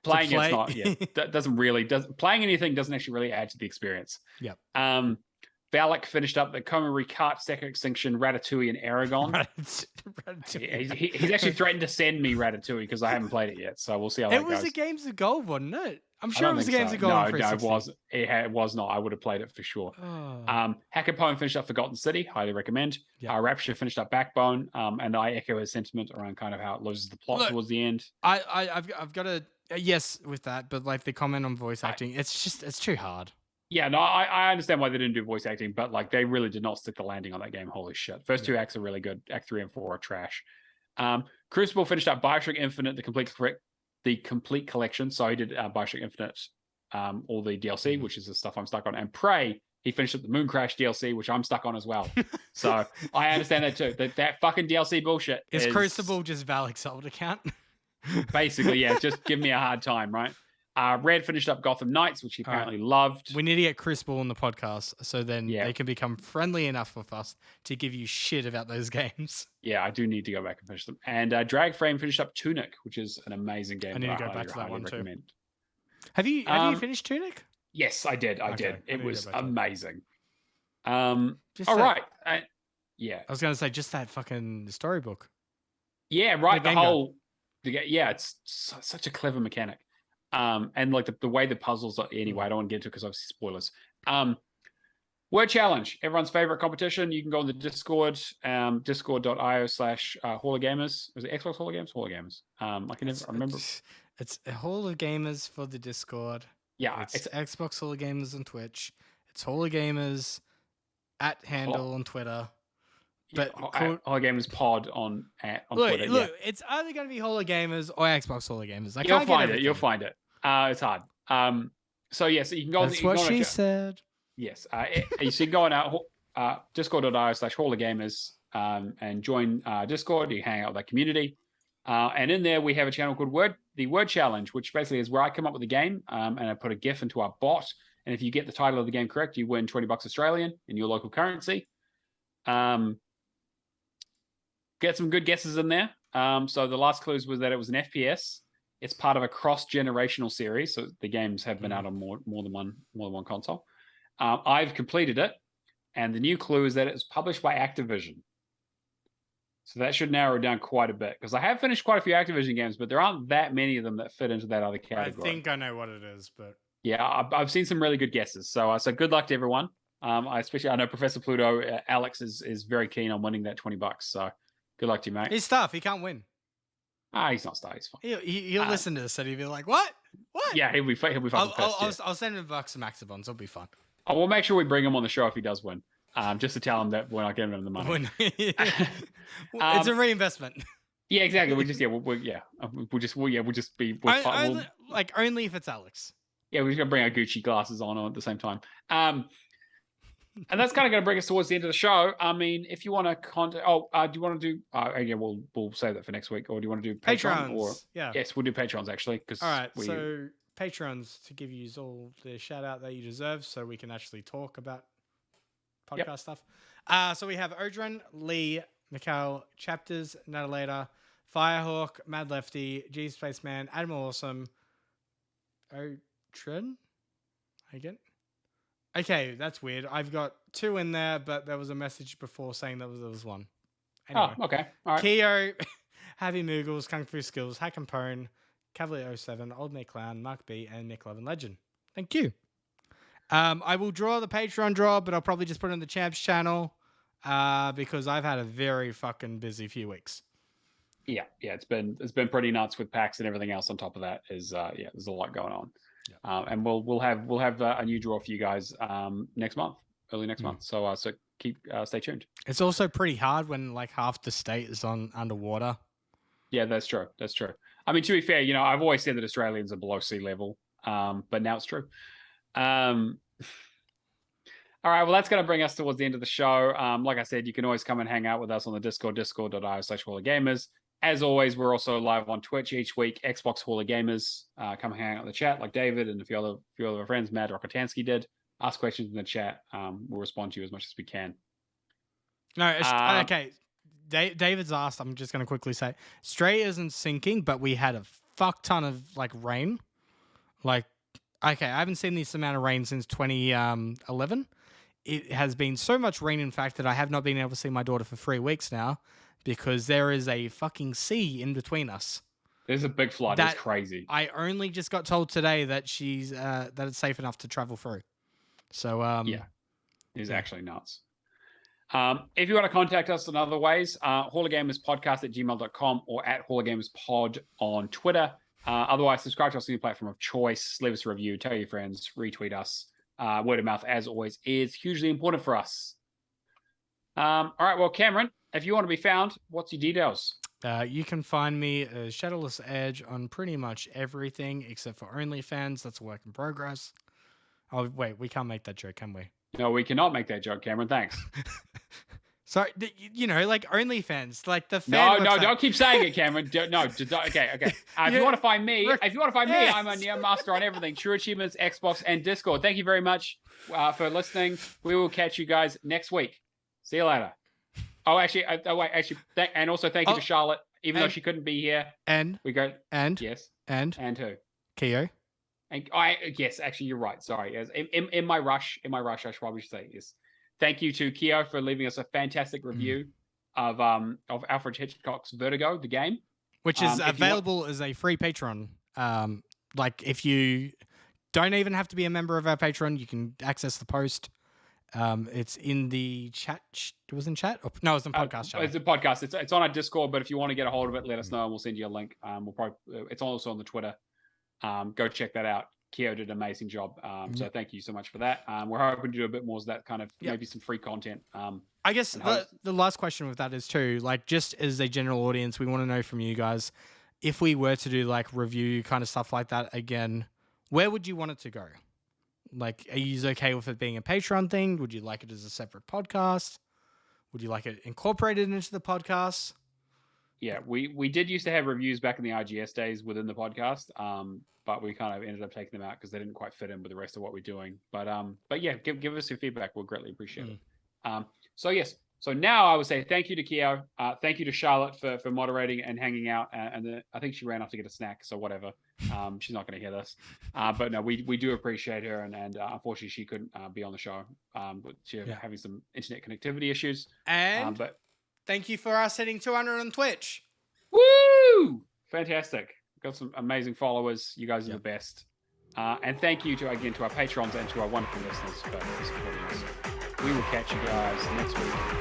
playing it's not. Yeah, that playing anything doesn't actually really add to the experience. Yep. Valak finished up the Komori Kart, Second Extinction, Ratatouille, and Aragon. Ratatouille. He's actually threatened to send me Ratatouille because I haven't played it yet. So we'll see how that goes. It was a Games of Gold, wasn't it? I'm sure it was a Games of Gold. No, it wasn't. It was not. I would have played it for sure. Oh. Hacker Poem finished up Forgotten City. Highly recommend. Yep. Rapture finished up Backbone. And I echo his sentiment around kind of how it loses the plot towards the end. I've got a yes with that, but like the comment on voice acting, it's too hard. Yeah, no, I understand why they didn't do voice acting, but like they really did not stick the landing on that game. Holy shit. First 2 acts are really good. Act 3 and 4 are trash. Crucible finished up BioShock Infinite, the complete collection. So he did BioShock Infinite, all the DLC, which is the stuff I'm stuck on. And Prey, he finished up the Moon Crash DLC, which I'm stuck on as well. So I understand that too. That fucking DLC bullshit is Crucible just Valik's old account? Basically, yeah. Just give me a hard time, right? Red finished up Gotham Knights, which he apparently loved. We need to get Crucible on the podcast so then they can become friendly enough with us to give you shit about those games. Yeah, I do need to go back and finish them. And Dragframe finished up Tunic, which is an amazing game. I need to go back to that one too. Have you finished Tunic? Yes, I did. I did. It was amazing. All right. Yeah. I was going to say just that fucking storybook. Yeah, right. It's such a clever mechanic. And like the way the puzzles are anyway, I don't want to get into it because obviously spoilers. Word challenge, everyone's favorite competition. You can go on the Discord, discord.io/Hall of Gamers. Was it Xbox Hall of Gamers? Hall of Gamers. I can never remember. It's a Hall of Gamers for the Discord. Yeah, it's Xbox Hall of Gamers on Twitch. It's Hall of Gamers @handle on Twitter. But Hall of Gamers pod on Twitter. Look, it's either going to be Hall of Gamers or Xbox Hall of Gamers. You'll find it. It's hard. So you can go. That's what she said. Yes. So you can go on discord.io/Hall of Gamers and join Discord. You hang out with that community. And in there we have a channel called the Word Challenge, which basically is where I come up with a game and I put a GIF into our bot. And if you get the title of the game correct, you win $20 Australian in your local currency. Get some good guesses in there. So the last clues was that it was an FPS. It's part of a cross-generational series, so the games have been out on more than one console. I've completed it, and the new clue is that it's published by Activision. So that should narrow it down quite a bit, because I have finished quite a few Activision games, but there aren't that many of them that fit into that other category. I think I know what it is, but yeah, I've seen some really good guesses. So good luck to everyone. I know Professor Pluto, Alex is very keen on winning that $20. So good luck to you, mate. He's tough. He can't win. He's not star. He's fine. He'll listen to this and he'll be like, "What? What?" Yeah, he'll be fucking pissed. I'll send him bucks some Maxibons. It'll be fun. Oh, we'll make sure we bring him on the show if he does win. Just to tell him that we're not giving him the money. It's a reinvestment. Yeah, exactly. We'll just be only if it's Alex. Yeah, we're just gonna bring our Gucci glasses on at the same time. And that's kind of going to bring us towards the end of the show. I mean, if you want to contact, do you want to do? Again, we'll save that for next week. Or do you want to do Patreon? Or yeah, yes, we'll do Patrons actually. All right, so Patrons to give you all the shout out that you deserve, so we can actually talk about podcast stuff. So we have Odrin, Lee, Mikhail, Chapters, Natalator, Firehawk, Mad Lefty, G Spaceman, Admiral Awesome, Odrin, again. Okay, that's weird. I've got 2 in there, but there was a message before saying there was 1. Anyway. Oh, okay. All right. Keo, Happy Moogles, Kung Fu Skills, Hack and Pone, Cavalier 07, Old Nick Clown, Mark B, and Nick Love and Legend. Thank you. I will draw the Patreon draw, but I'll probably just put it on the Champs channel because I've had a very fucking busy few weeks. Yeah, it's been pretty nuts with PAX and everything else on top of that. There's a lot going on. Yeah. And we'll have a new draw for you guys next month, early next month. So keep stay tuned. It's also pretty hard when like half the state is underwater. Yeah, that's true. I mean, to be fair, I've always said that Australians are below sea level, but now it's true. All right, well, that's going to bring us towards the end of the show. Like I said, you can always come and hang out with us on the Discord, discord.io/HallOfGamers. As always, we're also live on Twitch each week, Xbox Hall of Gamers. Come hang out in the chat like David and a few other of our friends, Matt Rokotansky did. Ask questions in the chat. We'll respond to you as much as we can. No, okay. David's asked, I'm just going to quickly say, Australia isn't sinking, but we had a fuck ton of like rain. Like, okay, I haven't seen this amount of rain since 2011. It has been so much rain, in fact, that I have not been able to see my daughter for 3 weeks now because there is a fucking sea in between us. There's a big flood. It's crazy. I only just got told today that she's that it's safe enough to travel through. So it's actually nuts. If you want to contact us in other ways, hallofgamerspodcast@gmail.com or at hallofgamerspod on Twitter. Otherwise, subscribe to us on your platform of choice. Leave us a review. Tell your friends. Retweet us. Word of mouth, as always, is hugely important for us. All right, well, Cameron, if you want to be found, what's your details? You can find me as Shadowless Edge on pretty much everything except for OnlyFans. That's a work in progress. Oh, wait, we can't make that joke, can we? No, we cannot make that joke, Cameron. Thanks. Sorry, like OnlyFans, like the fan. No, don't keep saying it, Cameron. Okay. If you want to find me, I'm a Neomaster on everything: True Achievements, Xbox, and Discord. Thank you very much for listening. We will catch you guys next week. See you later. Oh, actually, and also thank you to Charlotte, even though she couldn't be here. And yes, and who? Keo. And yes, actually, you're right. Sorry, in my rush, I should probably say this. Thank you to Keo for leaving us a fantastic review of Alfred Hitchcock's Vertigo, the game, which is available as a free Patreon. Like if you don't even have to be a member of our Patreon, you can access the post. It's in the chat. It was in chat. No, it's in podcast chat. It's a podcast. It's on our Discord. But if you want to get a hold of it, let us know, and we'll send you a link. It's also on the Twitter. Go check that out. Keo did an amazing job. So thank you so much for that. We're hoping to do a bit more of that kind of maybe some free content. I guess the last question with that is too, like just as a general audience, we want to know from you guys, if we were to do like review kind of stuff like that again, where would you want it to go? Like, are you okay with it being a Patreon thing? Would you like it as a separate podcast? Would you like it incorporated into the podcast? Yeah, we did used to have reviews back in the IGS days within the podcast, but we kind of ended up taking them out because they didn't quite fit in with the rest of what we're doing. But yeah, give us your feedback. We'll greatly appreciate it. So now I would say thank you to Keo. Thank you to Charlotte for moderating and hanging out. And I think she ran off to get a snack, so whatever. She's not going to hear this. But no, we do appreciate her. And unfortunately, she couldn't be on the show. But she's having some internet connectivity issues. But thank you for us hitting 200 on Twitch. Woo! Fantastic. Got some amazing followers. You guys are the best. And thank you again to our patrons and to our wonderful listeners for supporting us. We will catch you guys next week.